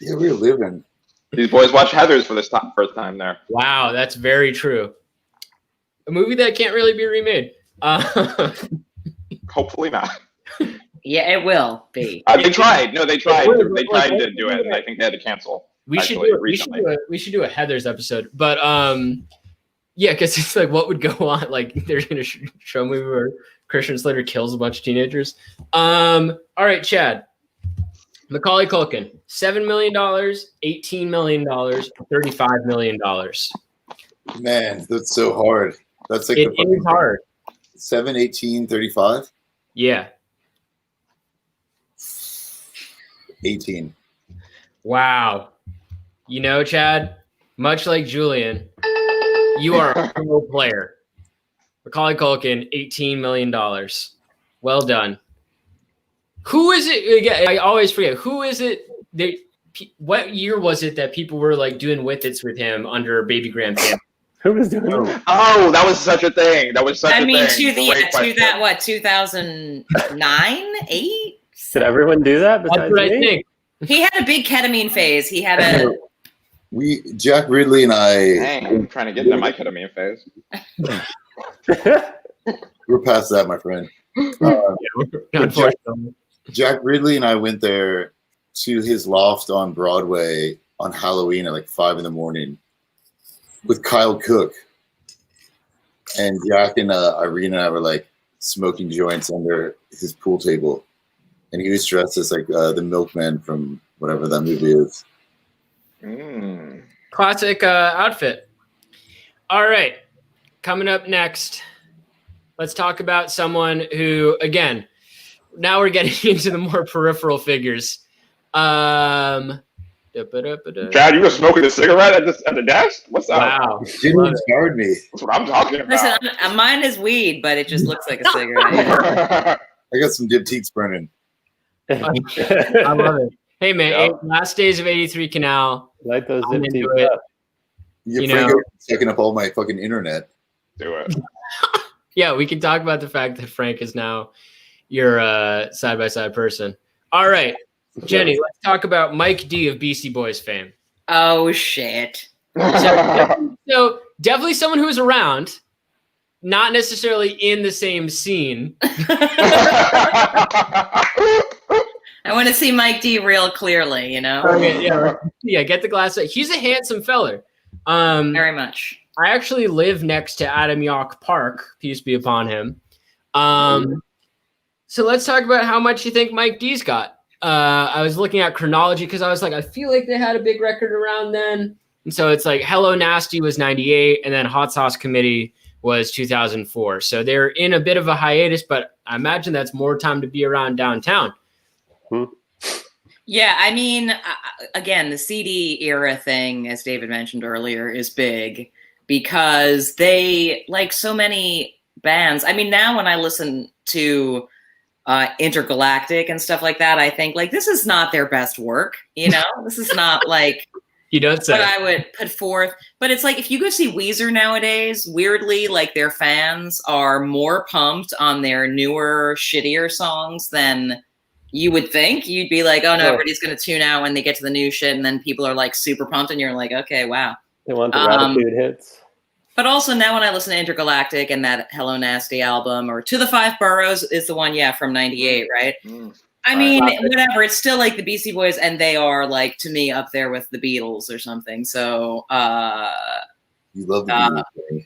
Yeah, we were living. These boys watch Heathers for this first time there. Wow, that's very true. a movie that can't really be remade. Hopefully not. Yeah, it will be. They tried. No, they tried. They tried Like, to do it, and I think they had to cancel. We should Actually, do it. recently. We should do a Heather's episode, but yeah, because it's like what would go on. Like they're gonna show a movie where Christian Slater kills a bunch of teenagers. All right, Chad. Macaulay Culkin, $7 million, $18 million, $35 million. Man, that's so hard. That's like It is hard. 7, 18, 35, Yeah. 18. Wow. You know, Chad, much like Julian, you are a pro player. Macaulay Culkin, $18 million. Well done. Who is it? Again, I always forget. Who is it? What year was it that people were like doing whippets with him under Baby Graham? Who was doing that? Oh, that was such a thing. That was such a thing. 2009, 8? Did everyone do that That's besides what I me? think. He had a big ketamine phase. He had a. Jack Ridley and I, Dang, I'm trying to get into my ketamine phase. we're past that, my friend. Unfortunately. Jack Ridley and I went there to his loft on Broadway on Halloween at like 5 a.m. with Kyle Cook. And Jack and Irene and I were like smoking joints under his pool table. And he was dressed as like the milkman from whatever that movie is. Classic outfit. All right. Coming up next, let's talk about someone who, again, now we're getting into the more peripheral figures. Chad, you were smoking a cigarette at the desk? What's up? Wow. Didn't inspired me. That's what I'm talking about. Listen, mine is weed, but it just looks like a cigarette. I got some diptychs burning. I love it. Hey, man. Yeah. Last days of 83 Canal. Like those I'm empty into it. cups. You're You know- taking up all my fucking internet. Do it. Yeah, we can talk about the fact that Frank is now your side-by-side person. All right. Jenny, let's talk about Mike D of Beastie Boys fame. Oh, shit. So definitely someone who was around, not necessarily in the same scene. I want to see Mike D real clearly, you know? Okay, yeah, get the glass. He's a handsome feller. Very much. I actually live next to Adam Yauch Park, peace be upon him. So let's talk about how much you think Mike D's got. I was looking at chronology because I was like, I feel like they had a big record around then. And so it's like Hello Nasty was 98, and then Hot Sauce Committee was 2004. So they're in a bit of a hiatus, but I imagine that's more time to be around downtown. Yeah, I mean, again, the CD era thing, as David mentioned earlier, is big because they, like so many bands, I mean, now when I listen to Intergalactic and stuff like that, I think, like, this is not their best work, you know? This is not, like, You don't say. what I would put forth. But it's like, if you go see Weezer nowadays, weirdly, like, their fans are more pumped on their newer, shittier songs than you would think. You'd be like, oh no, everybody's going to tune out when they get to the new shit. And then people are like super pumped and you're like, okay, wow. They want the Latitude hits. But also now when I listen to Intergalactic and that Hello Nasty album, or To the Five Boroughs is the one, from 98, right? I mean, whatever. It's still like the Beastie Boys, and they are like, to me, up there with the Beatles or something. So You love the Beatles.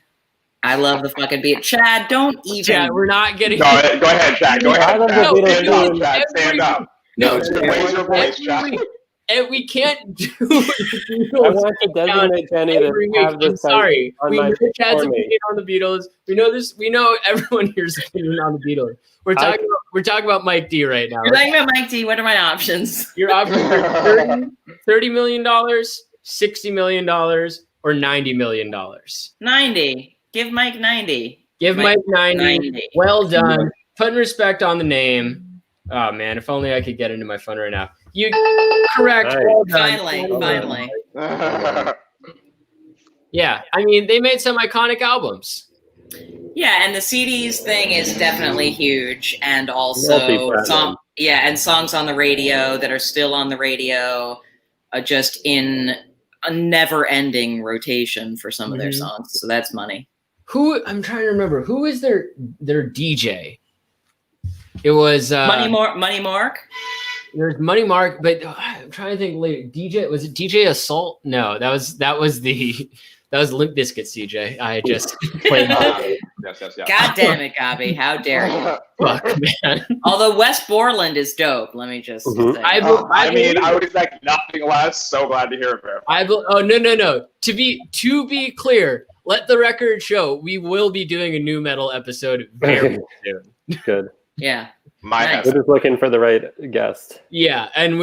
I love the fucking beat. Chad, don't even. Chad, we're not getting. Go ahead, Chad. Go ahead. I love the Chad. Beatles. Stand up, Chad. Stand up. No, Raise your voice, Chad. and we can't do. I want to designate Jenny to Every week. have I'm this sorry. on We my know Chad's for me. opinion on the Beatles. We know this. We know everyone here's opinion on the Beatles. We're talking about Mike D right now. You're talking about Mike D. What are my options? Your options are $30 million, $60 million, or $90 million. 90. Give Mike 90. Give Mike 90. 90. Well done. Putting respect on the name. Oh man, if only I could get into my phone right now. You correct. Nice. Well done. Finally. Yeah, I mean they made some iconic albums. Yeah, and the CDs thing is definitely huge, and also Multi-platinum. and songs on the radio that are still on the radio, just in a never-ending rotation for some of their songs. So that's money. who I'm trying to remember who is their DJ. It was Money Mark. There's Money Mark, but I'm trying to think later. DJ, was it DJ Assault? No, that was Limp Bizkit's DJ. I just played. Yes. God damn it, Gabi! How dare you? Fuck, man. Although West Borland is dope. Let me just say. I mean, I would expect nothing less. So glad to hear it, bro. Oh no. To be clear, let the record show we will be doing a new metal episode very soon. Good. Yeah. Nice. We're just looking for the right guest. Yeah, and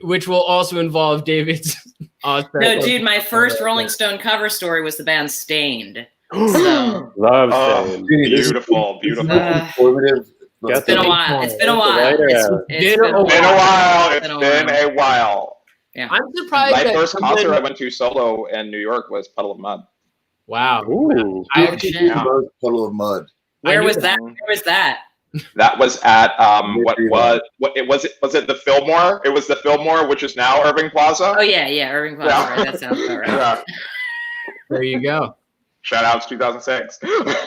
which will also involve David's. No, dude, my first Rolling Stone cover story was the band Stained. So. Love Oh, Stained. beautiful. Informative. It's been a while. It's been a while. Writer, It's been a while. Yeah. I'm surprised. My that first someone- concert I went to solo in New York was Puddle of Mud. Wow. Ooh. I Oh, actually shit. Puddle of Mud. Where I was knew that? Where was that? That was at was it the Fillmore? It was the Fillmore, which is now Irving Plaza. Oh yeah, Irving Plaza. Yeah. Right? That sounds about right. Yeah. There you go. Shout outs 2006.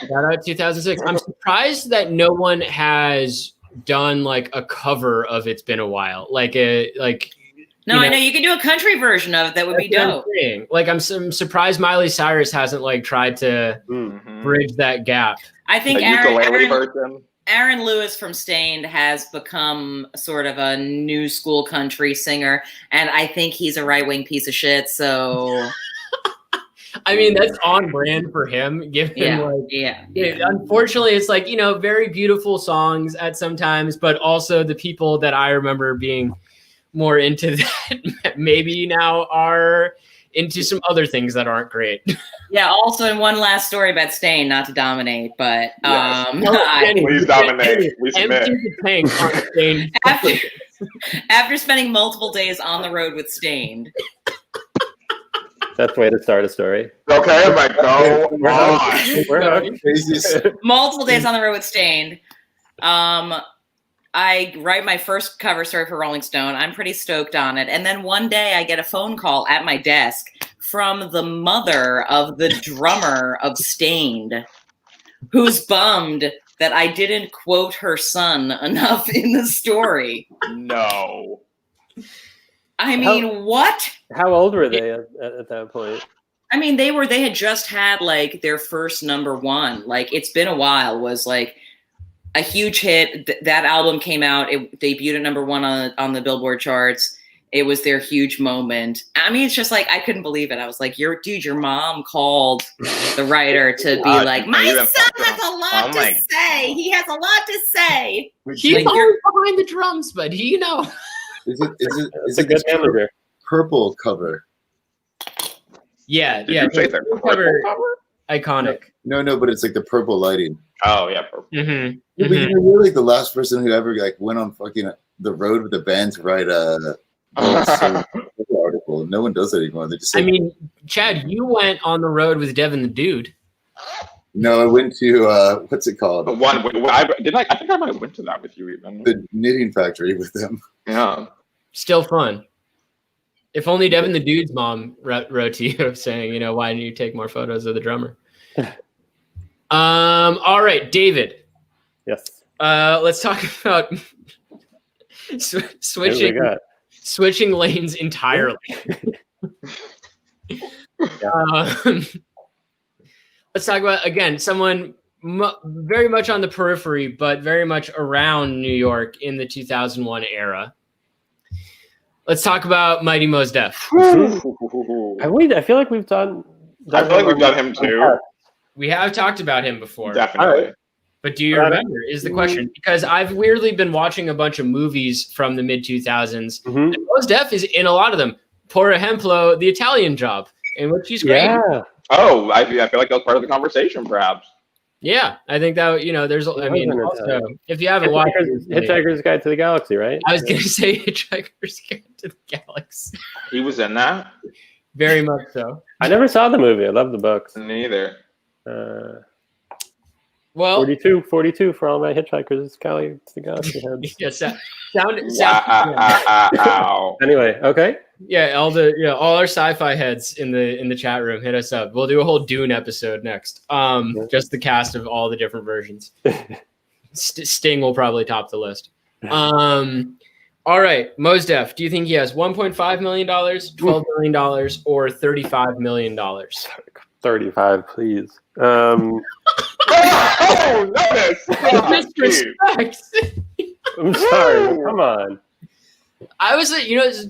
Shout out 2006. I'm surprised that no one has done like a cover of "It's Been a While." No, I know you could do a country version of it. That would be dope. Like I'm surprised Miley Cyrus hasn't like tried to Mhm. bridge that gap. I think A ukulele version. Aaron Lewis from Stained has become sort of a new school country singer, and I think he's a right-wing piece of shit. So I mean, that's on brand for him. Give him like. yeah. Unfortunately, it's like, very beautiful songs at sometimes, but also the people that I remember being more into that maybe now are into some other things that aren't great. Yeah. Also, in one last story about Stained, not to dominate, but Yes. Please dominate. We submit. Empty the tank on Stained. after spending multiple days on the road with Stained. That's the way to start a story. Okay, I'm like, go on. We're hooked. Craziest. Multiple days on the road with Stained. I write my first cover story for Rolling Stone. I'm pretty stoked on it. And then one day I get a phone call at my desk from the mother of the drummer of Stained, who's bummed that I didn't quote her son enough in the story. No. I mean, what? How old were they at that point? I mean, they had just had like their first number one. Like, It's Been a While was like a huge hit. That album came out. It debuted at number one on the Billboard charts. It was their huge moment. I mean, it's just like, I couldn't believe it. I was like, your mom called the writer to be like, my son has a lot to say. He has a lot to say. He's Like, always behind the drums, but Is It's it a good manager. purple cover? Yeah, Did yeah. you say the cover, cover? iconic. No, but it's like the purple lighting. Oh, yeah. Mm-hmm. Yeah, but you're like the last person who ever like went on fucking the road with the band to write a article. No one does that anymore. They just. I mean, Chad, you went on the road with Devin the Dude. No, I went to what's it called? I think I might have went to that with you even. The knitting factory with them. Yeah. Still fun. If only Devin the Dude's mom wrote to you saying, why didn't you take more photos of the drummer? All right, David. Yes. Let's talk about switching lanes entirely. Let's talk about, again, someone very much on the periphery, but very much around New York in the 2001 era. Let's talk about Mighty Mos Def. I feel like we've done. I feel like we've done him too. We have talked about him before. Definitely. Right. But do you remember is the question? Because I've weirdly been watching a bunch of movies from the mid-2000s. Mm-hmm. And Mos Def is in a lot of them. Por ejemplo, The Italian Job, in which he's great. Yeah. Oh, I feel like that was part of the conversation, perhaps. Yeah, I think that, there's, I mean, also, if you haven't watched Hitchhiker's Guide to the Galaxy, right? I was going to say Hitchhiker's Guide to the Galaxy. He was in that? Very much so. I never saw the movie. I love the books. Neither. Well, 42 for all my hitchhikers, Galaxy heads. yeah, Wow. Anyway, okay. yeah, all our sci-fi heads in the chat room, hit us up. We'll do a whole Dune episode next. Just the cast of all the different versions. Sting will probably top the list. All right, Mos Def, do you think he has $1.5 million, $12 million, or $35 million? 35, please. Oh, notice. Disrespect. I'm sorry. Come on. I was,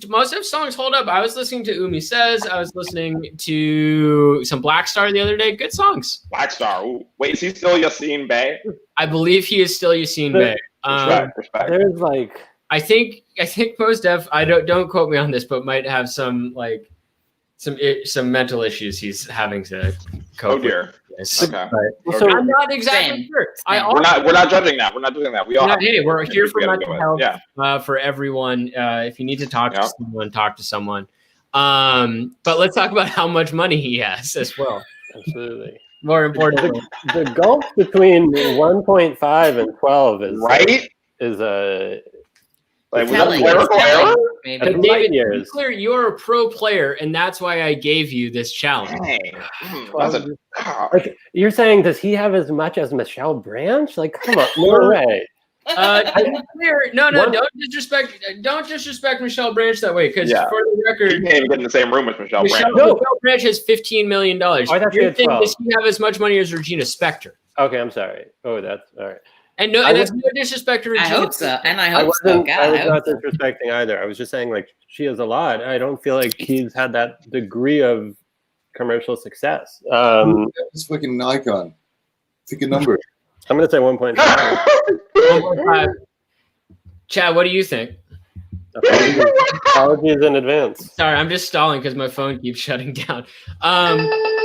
most of songs hold up. I was listening to Umi Says. I was listening to some Black Star the other day. Good songs. Black Star. Ooh. Wait, is he still Yassine Bey? I believe he is still Yassine Bey. Respect. There's like, I think Mos Def. I don't quote me on this, but might have some mental issues he's having to cope Oh dear. with. Okay. so I'm not exactly sure. We're not judging that. We're not doing that. We all. Hey, we're here for mental health. Yeah. For everyone. If you need to talk to someone, talk to someone. But let's talk about how much money he has as well. absolutely. More importantly, The gulf between 1.5 and 12 is Right? is a Like, was that Telling. clerical It's telling, error? maybe. but light David, to be years. clear, you're a pro player, and that's why I gave you this challenge. Dang. That's a, like you're saying. Does he have as much as Michelle Branch? Like, come on, no way. To be clear, no, One- don't disrespect Michelle Branch that way, because Yeah. for the you record, can't even get in the same room with Michelle Michelle, Branch. No. Michelle Branch has $15 million. I thought she You're had saying, 12. does he have as much money as Regina Spektor? Okay, I'm sorry. Oh, that's all right. And no, I and that's no disrespect to I Regina. hope so. And I I hope so. wasn't. God, I was I not hope so. disrespecting either. I was just saying like she has a lot. I don't feel like he's had that degree of commercial success. It's fucking an icon. Pick a number. I'm gonna say 1.5. 1.5. Chad, what do you think? Apologies in advance. Sorry, I'm just stalling because my phone keeps shutting down.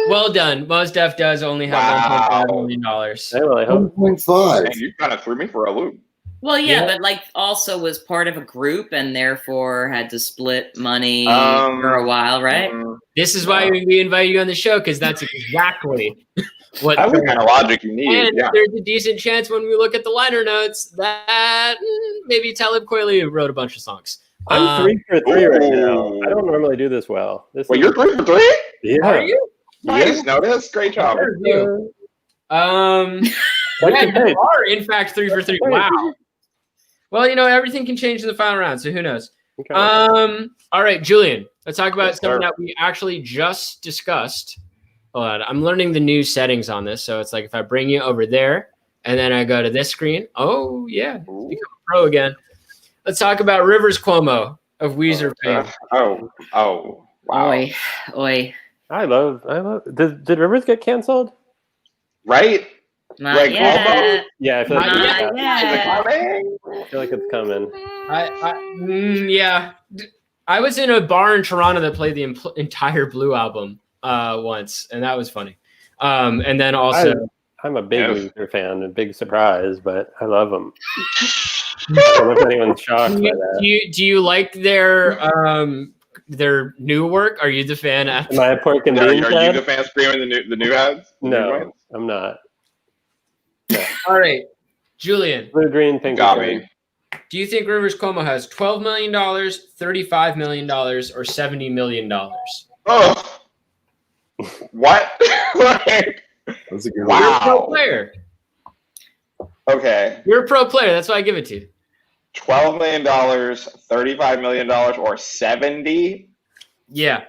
Well done. Mos Def does only have Wow. $1.5 million. Well, I hope 1.5. Man, you kind of threw me for a loop. Well, yeah, Yeah. but like also was part of a group and therefore had to split money for a while, right? This is why we invite you on the show, because that's exactly what. I That's the kind of logic you need. And Yeah. there's a decent chance when we look at the liner notes that maybe Talib Kweli wrote a bunch of songs. I'm 3 for 3 right now. Ooh. I don't normally do this well. This Wait, is- you're 3 for 3? yeah. Are you? Nice. Notice. Great job. Where are you? Yeah, you are in fact 3 for 3. Wow. Well, everything can change in the final round, so who knows? Okay. All right, Julian, let's talk about Yes, something sir. that we actually just discussed. Hold on, I'm learning the new settings on this, so it's like if I bring you over there and then I go to this screen. Oh yeah, Ooh. become a pro again. Let's talk about Rivers Cuomo of Weezer fame. Oh. Wow. Oi, oi. I love. Did Rivers get canceled? Right? Not Like, yet. Yeah, I feel like, Not it's yet. coming. Yeah. I feel like it's coming. Yeah. I was in a bar in Toronto that played the entire Blue album once, and that was funny. And then also, I'm a big Yes. Weezer fan, a big surprise, but I love them. I don't know if anyone's shocked by that. do you like their new work? Are you the fan? Am I a pork and Are bean you fan? the fan screaming the new heads? The new No, ones? I'm not. All right, Julian, Blue, green, pink, Got and me. do you think Rivers Cuomo has $12 million, $35 million, or $70 million? Oh. What? Like, That's a good You're a pro wow. player. Okay. You're a pro player. That's why I give it to you. $12 million, $35 million, or 70? Yeah.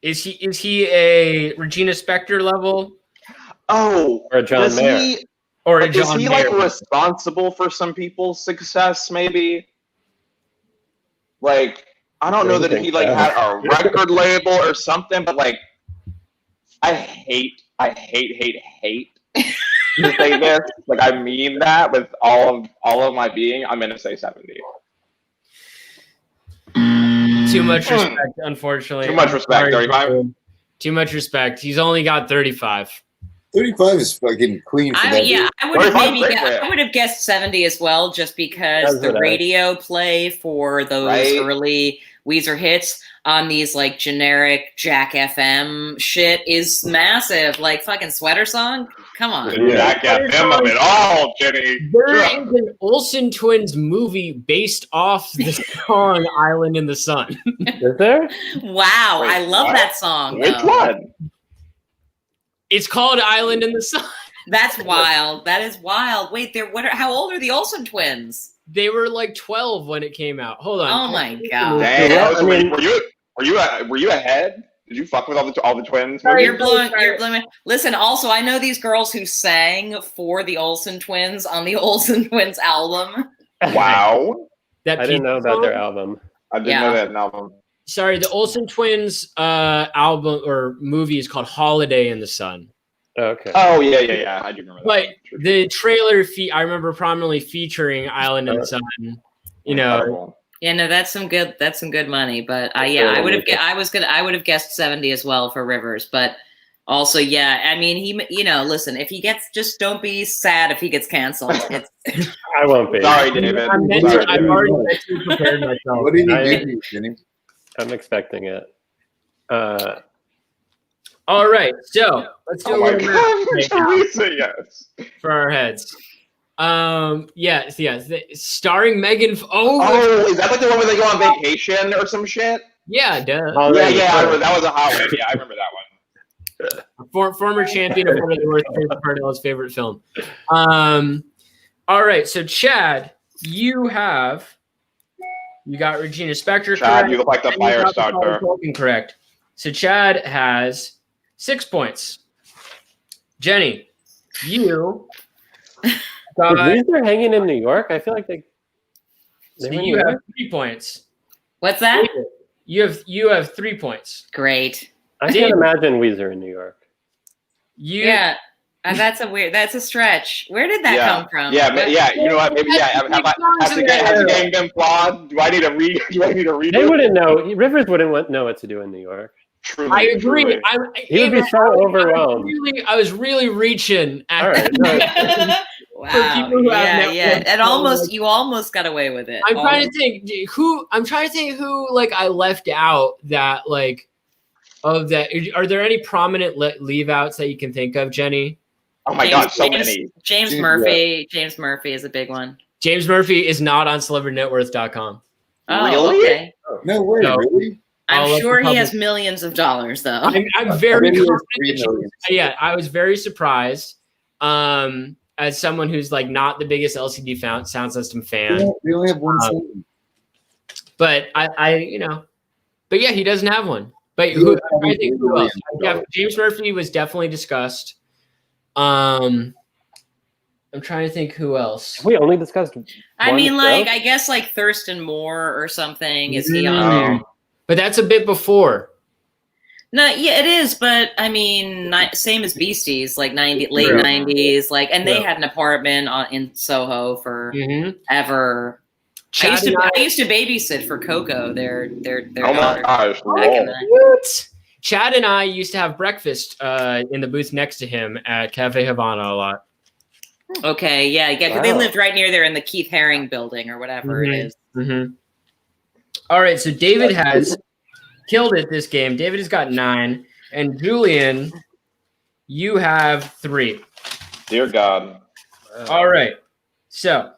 Is he a Regina Spektor level Oh. Or a John does Mayer. he or a is John he Mayer? like responsible for some people's success? Maybe. Like I don't know that he like had a record label or something, but like I hate to say this. Like I mean that with all of my being. I'm gonna say 70. Too much respect, unfortunately. Too much respect. Sorry, 35. Too much respect. He's only got 35. 35 is fucking clean for that. Yeah, I would have 35 maybe great for you. I would have guessed 70 as well, just because That's the what I- radio play for those Right. early Weezer hits on these like generic Jack FM shit is massive. Like fucking Sweater Song. Come on. Jack FM of it all, Jenny. There is an Olsen Twins movie based off the song "Island in the Sun." Is there? Wow, Wait, I love what? that song. Which though. one? It's called "Island in the Sun." That's wild. That is wild. Wait, how old are the Olsen twins? They were like 12 when it came out. Hold on. Oh my god. Dang, Yeah, I mean- were you ahead? Did you fuck with all the twins? Sorry, You're blowing. Listen, also, I know these girls who sang for the Olsen twins on the Olsen twins album. Wow, That I didn't know pizza about their song? album. I didn't Yeah. know that album. Sorry, the Olsen Twins album or movie is called "Holiday in the Sun." Okay. Oh yeah. I do remember that. But one. Sure. the trailer, I remember prominently featuring "Island in the Sun." You know, Incredible. Yeah, no, that's some good money. But I would have guessed 70 as well for Rivers. But also, yeah, I mean, listen, if he gets, just don't be sad if he gets canceled. It's, I won't be. Sorry, David. I've already mentally prepared myself. What did he I- give you, Jenny? I'm expecting it. All right, so let's do Oh a my little god, math right now Teresa, yes. for our heads. Starring Megan. Oh, is that like the one where they go on vacation or some shit? Yeah, duh. Yeah, Already. I remember, that was a hot one. Yeah, I remember that one. Former champion of one of the North Parnell's favorite film. All right, so Chad, you got Regina Spektor Chad, correct. you look like the and you fire got Macaulay starter. Culkin correct. So Chad has 6 points. Jenny, you got. Is Weezer hanging in New York? I feel like they So were in you New have York? 3 points. what's that? You have 3 points. Great. I can't imagine Weezer in New York. Yeah, that's a stretch. Where did that come from? Yeah. You know what? Maybe have the game been flawed? Do I need to read? They wouldn't know. Rivers wouldn't know what to do in New York. Truly, I agree. truly. He would be so overwhelmed. I was really reaching at All right. No, Wow. people who have Yeah. Netflix, You almost got away with it. I'm trying to think who like I left out that like of that. Are there any prominent leave outs that you can think of, Jenny? Oh my god, so many. James Murphy. James Murphy is a big one. James Murphy is not on celebritynetworth.com. Oh, Really? okay. No way, No. really? I'll I'm let sure the he has public- millions of dollars, though. I'm very Maybe it was confident. 3 million. Yeah, I was very surprised. As someone who's like not the biggest LCD sound system fan, We only have one song. but but yeah, he doesn't have one. But who else? Yeah, James Murphy was definitely discussed. I'm trying to think who else. we only discussed. I one mean, show? like, I guess like Thurston Moore or something. Is he on there? But that's a bit before. No, yeah, it is, but I mean, same as Beasties, like late Yeah. 90s, like, and they Yeah. had an apartment in Soho for Mm-hmm. ever. I used to babysit for Coco, their Oh my daughter. gosh. Back in the- What? Chad and I used to have breakfast in the booth next to him at Cafe Havana a lot. Okay, yeah, 'cause they Wow. lived right near there in the Keith Haring building or whatever it Mhm. is. Mm-hmm. All right, so David has killed it this game. David has got 9, and Julian, you have 3. Dear God. All right, so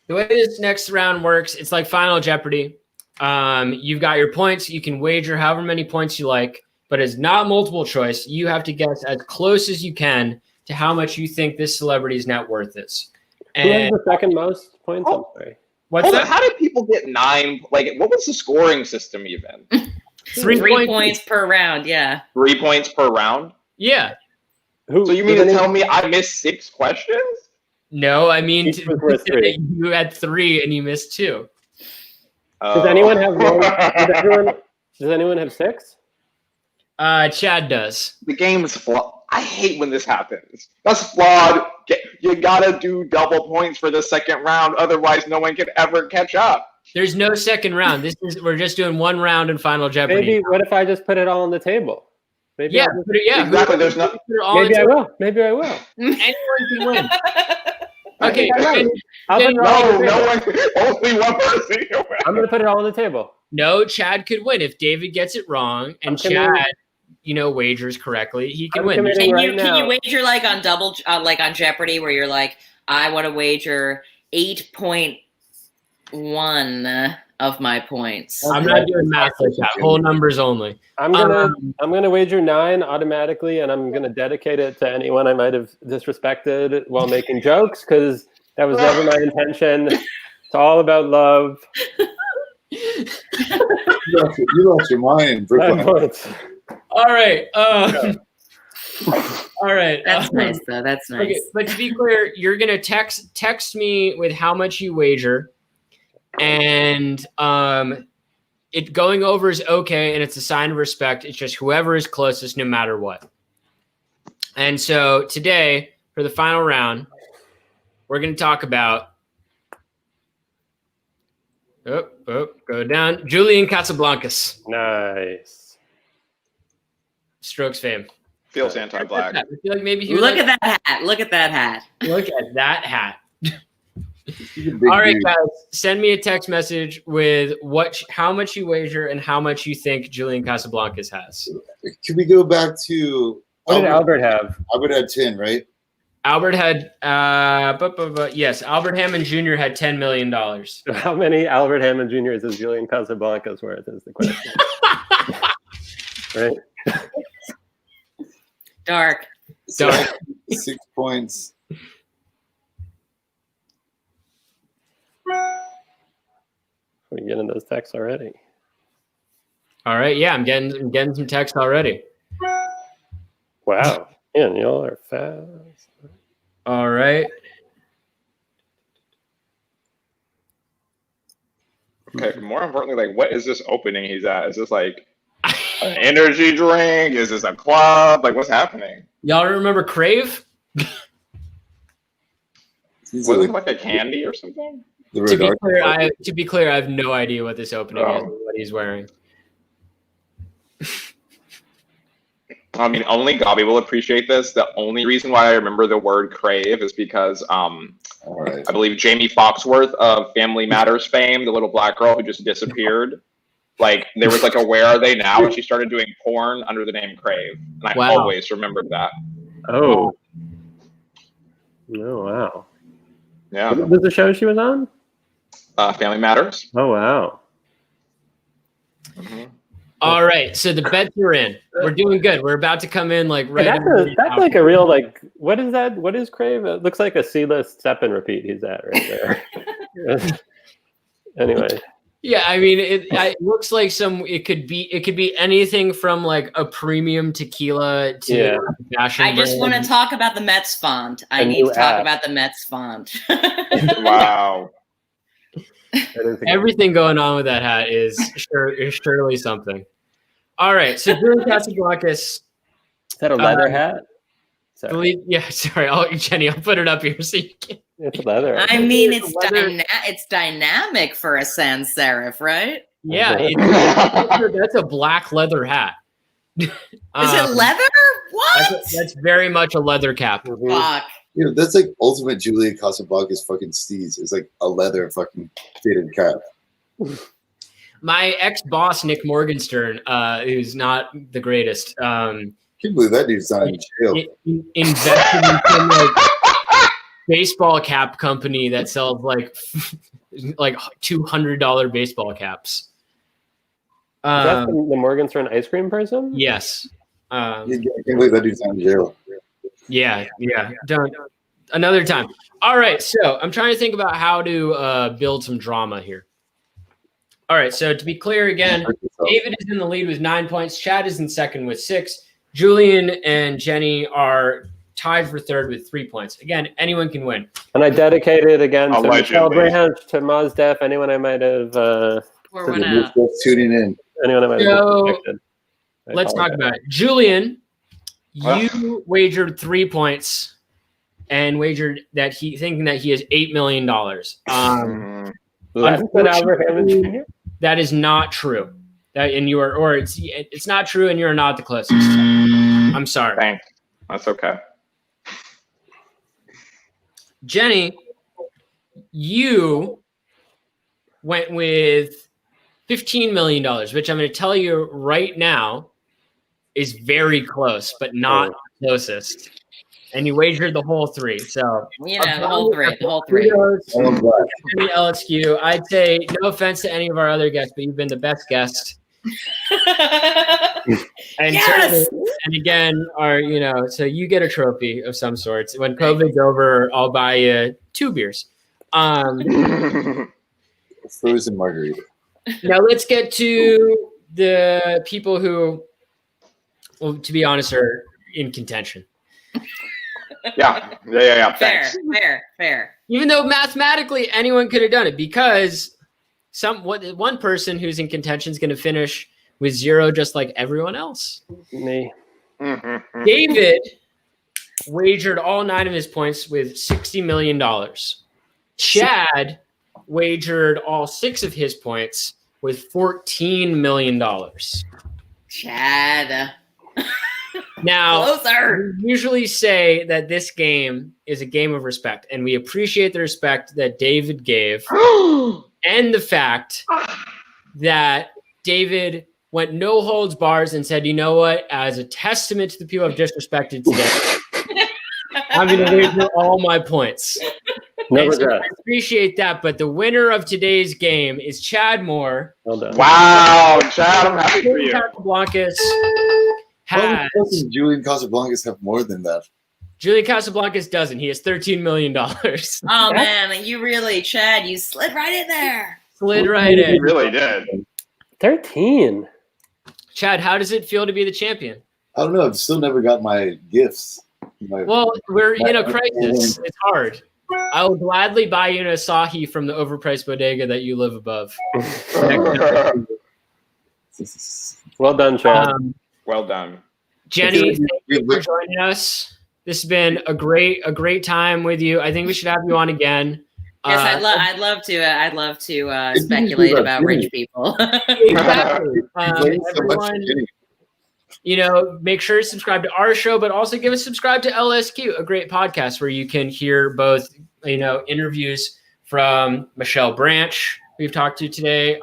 the way this next round works, it's like Final Jeopardy. You've got your points. You can wager however many points you like, but it's not multiple choice. You have to guess as close as you can to how much you think this celebrity's net worth is. Who has And the second most points? I'm sorry. what's Hold on, that? how did people get 9? Like, what was the scoring system even? 3 3 points per round, yeah. 3 points per round? Yeah. Who? So you mean does to any- tell me I missed 6 questions? No, I mean Each was worth 3. you had 3 and you missed 2. Does anyone have more? Does anyone have 6? Chad does. The game is flawed. I hate when this happens. That's flawed. You gotta do double points for the second round, otherwise no one can ever catch up. There's no second round. We're just doing 1 round in Final Jeopardy. Maybe. What if I just put it all on the table? Maybe. Yeah, I'll just- put it- yeah. Exactly, there's no- Put it all Maybe I into- will. Maybe I will. Anyone can win. Okay, I think I will. and I'll put it all on No, the no table. one. Only one person can win. I'm gonna put it all on the table. No, Chad could win if David gets it wrong and Chad, wagers correctly. He can win. committing right Can you now. wager like on double, like on Jeopardy, where you're like, I want to wager 8.1 of my points. I'm not doing math like that. Whole numbers only. I'm gonna wager 9 automatically, and I'm gonna dedicate it to anyone I might have disrespected while making jokes, because that was never my intention. It's all about love. You lost your mind in 9 Brooklyn. points. All right. All right. That's nice, though. That's nice. Okay, but to be clear, you're gonna text me with how much you wager, and it going over is okay, and it's a sign of respect. It's just whoever is closest, no matter what. And so today, for the final round, we're gonna talk about. Go down. Julian Casablancas, Nice. Strokes fame. Feels anti-black. I feel like maybe he Look at that hat. Look at that hat. Look at that hat. He's a big All right, dude. guys, send me a text message with how much you wager and how much you think Julian Casablancas has. Can we go back to What did Albert have? Albert had 10, right? Albert had, yes, Albert Hammond Jr. had $10 million. How many Albert Hammond Jr.'s is Julian Casablancas worth is the question. Right? Dark. So 6 points. We're getting those texts already. All right, yeah, I'm getting some text already. Wow. Man, y'all are fast. All right. Okay, more importantly, like, what is this opening he's at? Is this like an energy drink? Is this a club? Like, what's happening? Y'all remember Crave? He's Was like it like a candy or something? the To be Red clear, Arc. I have no idea what this opening is, or what he's wearing. I mean, only Gabi will appreciate this. The only reason why I remember the word crave is because All right. I believe Jamie Foxworth of Family Matters fame, the little black girl who just disappeared, like there was like a Where Are They Now, and she started doing porn under the name Crave, and I Wow. always remembered that. Oh. Oh, wow. Yeah, What was the show she was on? Family Matters. Oh, wow. Mhm. All right, so the bets are in. We're doing good. We're about to come in like right. That's like a real, like, what is that? What is Crave? It looks like a C-list step and repeat he's at right there. Anyway. Yeah, I mean, it looks like it could be anything from like a premium tequila to Yeah. fashion. I just want brand. to talk about the Mets font. I A need new to talk app. about the Mets font. Wow. That is a- Everything going on with that hat is surely something. All right, so Julian Casablancas. Is that a leather hat? Sorry. Sorry, Jenny, I'll put it up here so you can. It's leather. I mean, It's leather. it's dynamic for a sans serif, right? Yeah, that's a black leather hat. Is it leather? What? That's very much a leather cap. Mhm. Fuck. You know, that's like ultimate Julian Casablancas fucking steez. It's like a leather fucking fitted cap. My ex-boss, Nick Morgenstern, who's not the greatest, Can't believe that dude's not in jail. invested in some like baseball cap company that sells like $200 baseball caps. Is that the Morgenstern ice cream person? Yes. I can't believe that dude's not in jail. Yeah. Done. Another time. All right. So I'm trying to think about how to build some drama here. All right. So to be clear again, David is in the lead with 9 points. Chad is in second with 6. Julian and Jenny are tied for third with 3 points. Again, anyone can win. And I dedicated again to Allegedly. Michelle Branch, to Maz Def, anyone I might have Pour For one the out. people tuning in. anyone I might have So, convicted. I Let's talk apologize. about it. Julian, Well. you wagered 3 points and wagered that thinking that he has $8 million. Mhm. Less than Albert Hammond Jr.? That is not true. It's not true, and you're not the closest. I'm sorry. Thanks. That's okay. Jenny, you went with $15 million, which I'm going to tell you right now is very close, but not the closest. And you wagered the whole 3. So the whole 3. The whole 3. Jenny LSQ. I'd say no offense to any of our other guests, but you've been the best guest. And Yes! and again, so you get a trophy of some sorts. When COVID's over, I'll buy you 2 beers. Frozen margarita. Now let's get to the people who, well, to be honest, are in contention. Yeah. Thanks. Fair. Even though mathematically anyone could have done it, because one person who's in contention is going to finish with 0, just like everyone else. Me. Mm-hmm. David wagered all 9 of his points with $60 million. Chad wagered all 6 of his points with $14 million. Chad. Now, Closer. we usually say that this game is a game of respect, and we appreciate the respect that David gave and the fact that David went no holds bars and said, you know what, as a testament to the people I've disrespected today, I'm going to wager all my points. No And so regret. I appreciate that, but the winner of today's game is Chad Moore. Well done. Wow, Chad, I'm happy for you. Casablancas How has does Julian Casablancas have more than that? Julian Casablancas doesn't. He has $13 million. Oh man, you really, Chad, you slid right in there. Slid right He in. really did. 13. Chad, how does it feel to be the champion? I don't know. I've still never got my gifts. Well, we're in a crisis. It's hard. I will gladly buy you an Asahi from the overpriced bodega that you live above. Well done, Chad. Well done. Jenny, thank you for joining us. This has been a great time with you. I think we should have you on again. Yes, I'd love to speculate about rich people. Exactly. Everyone, make sure to subscribe to our show, but also subscribe to LSQ, a great podcast where you can hear both, interviews from Michelle Branch, we've talked to today.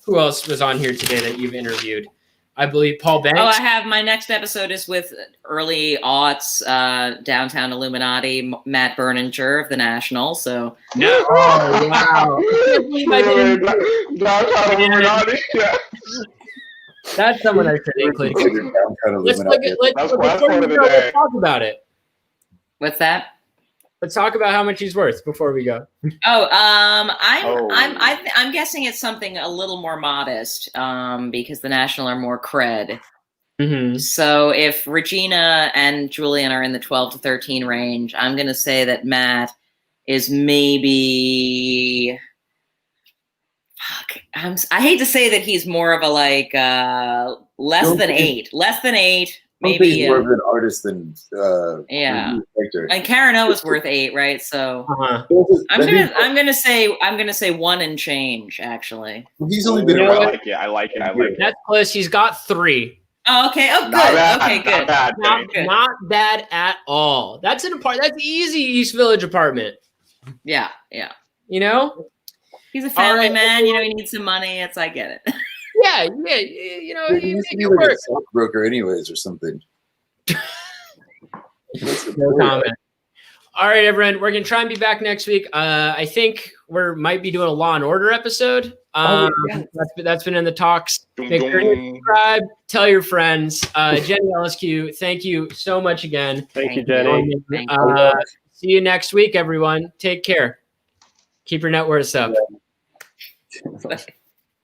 Who else was on here today that you've interviewed? I believe Paul Banks. Oh, I have my next episode is with early aughts downtown Illuminati, Matt Berninger of the National. So No. Oh, wow. I can't believe I didn't- Downtown Illuminati. Yeah. That's someone I should include. Let's talk about it. what's that? Let's talk about how much he's worth before we go. I'm guessing it's something a little more modest because the National are more cred. Mm-hmm. So if Regina and Julian are in the 12 to 13 range, I'm going to say that Matt is maybe. Fuck. I hate to say that he's more of a less than 8. Less than 8. Maybe he's more of an artist than yeah. character. And Karen O is worth 8, right? So I'm gonna say 1 and change. Actually, He's only been I around. like it. That's close. He's got 3. Oh, okay. Oh, good. Not bad, Okay, good. Not bad. Not good. Not bad at all. That's That's easy East Village apartment. Yeah. He's a family right, man. He needs some money. I get it. Yeah. He You used to make be it like work. a stockbroker anyways or something. No comment. All right, everyone. We're gonna try and be back next week. I think might be doing a Law and Order episode. That's been in the talks. Make sure to subscribe. Tell your friends. Jenny LSQ, thank you so much again. Thank you, Jenny. Thank you. See you next week, everyone. Take care. Keep your net worth up.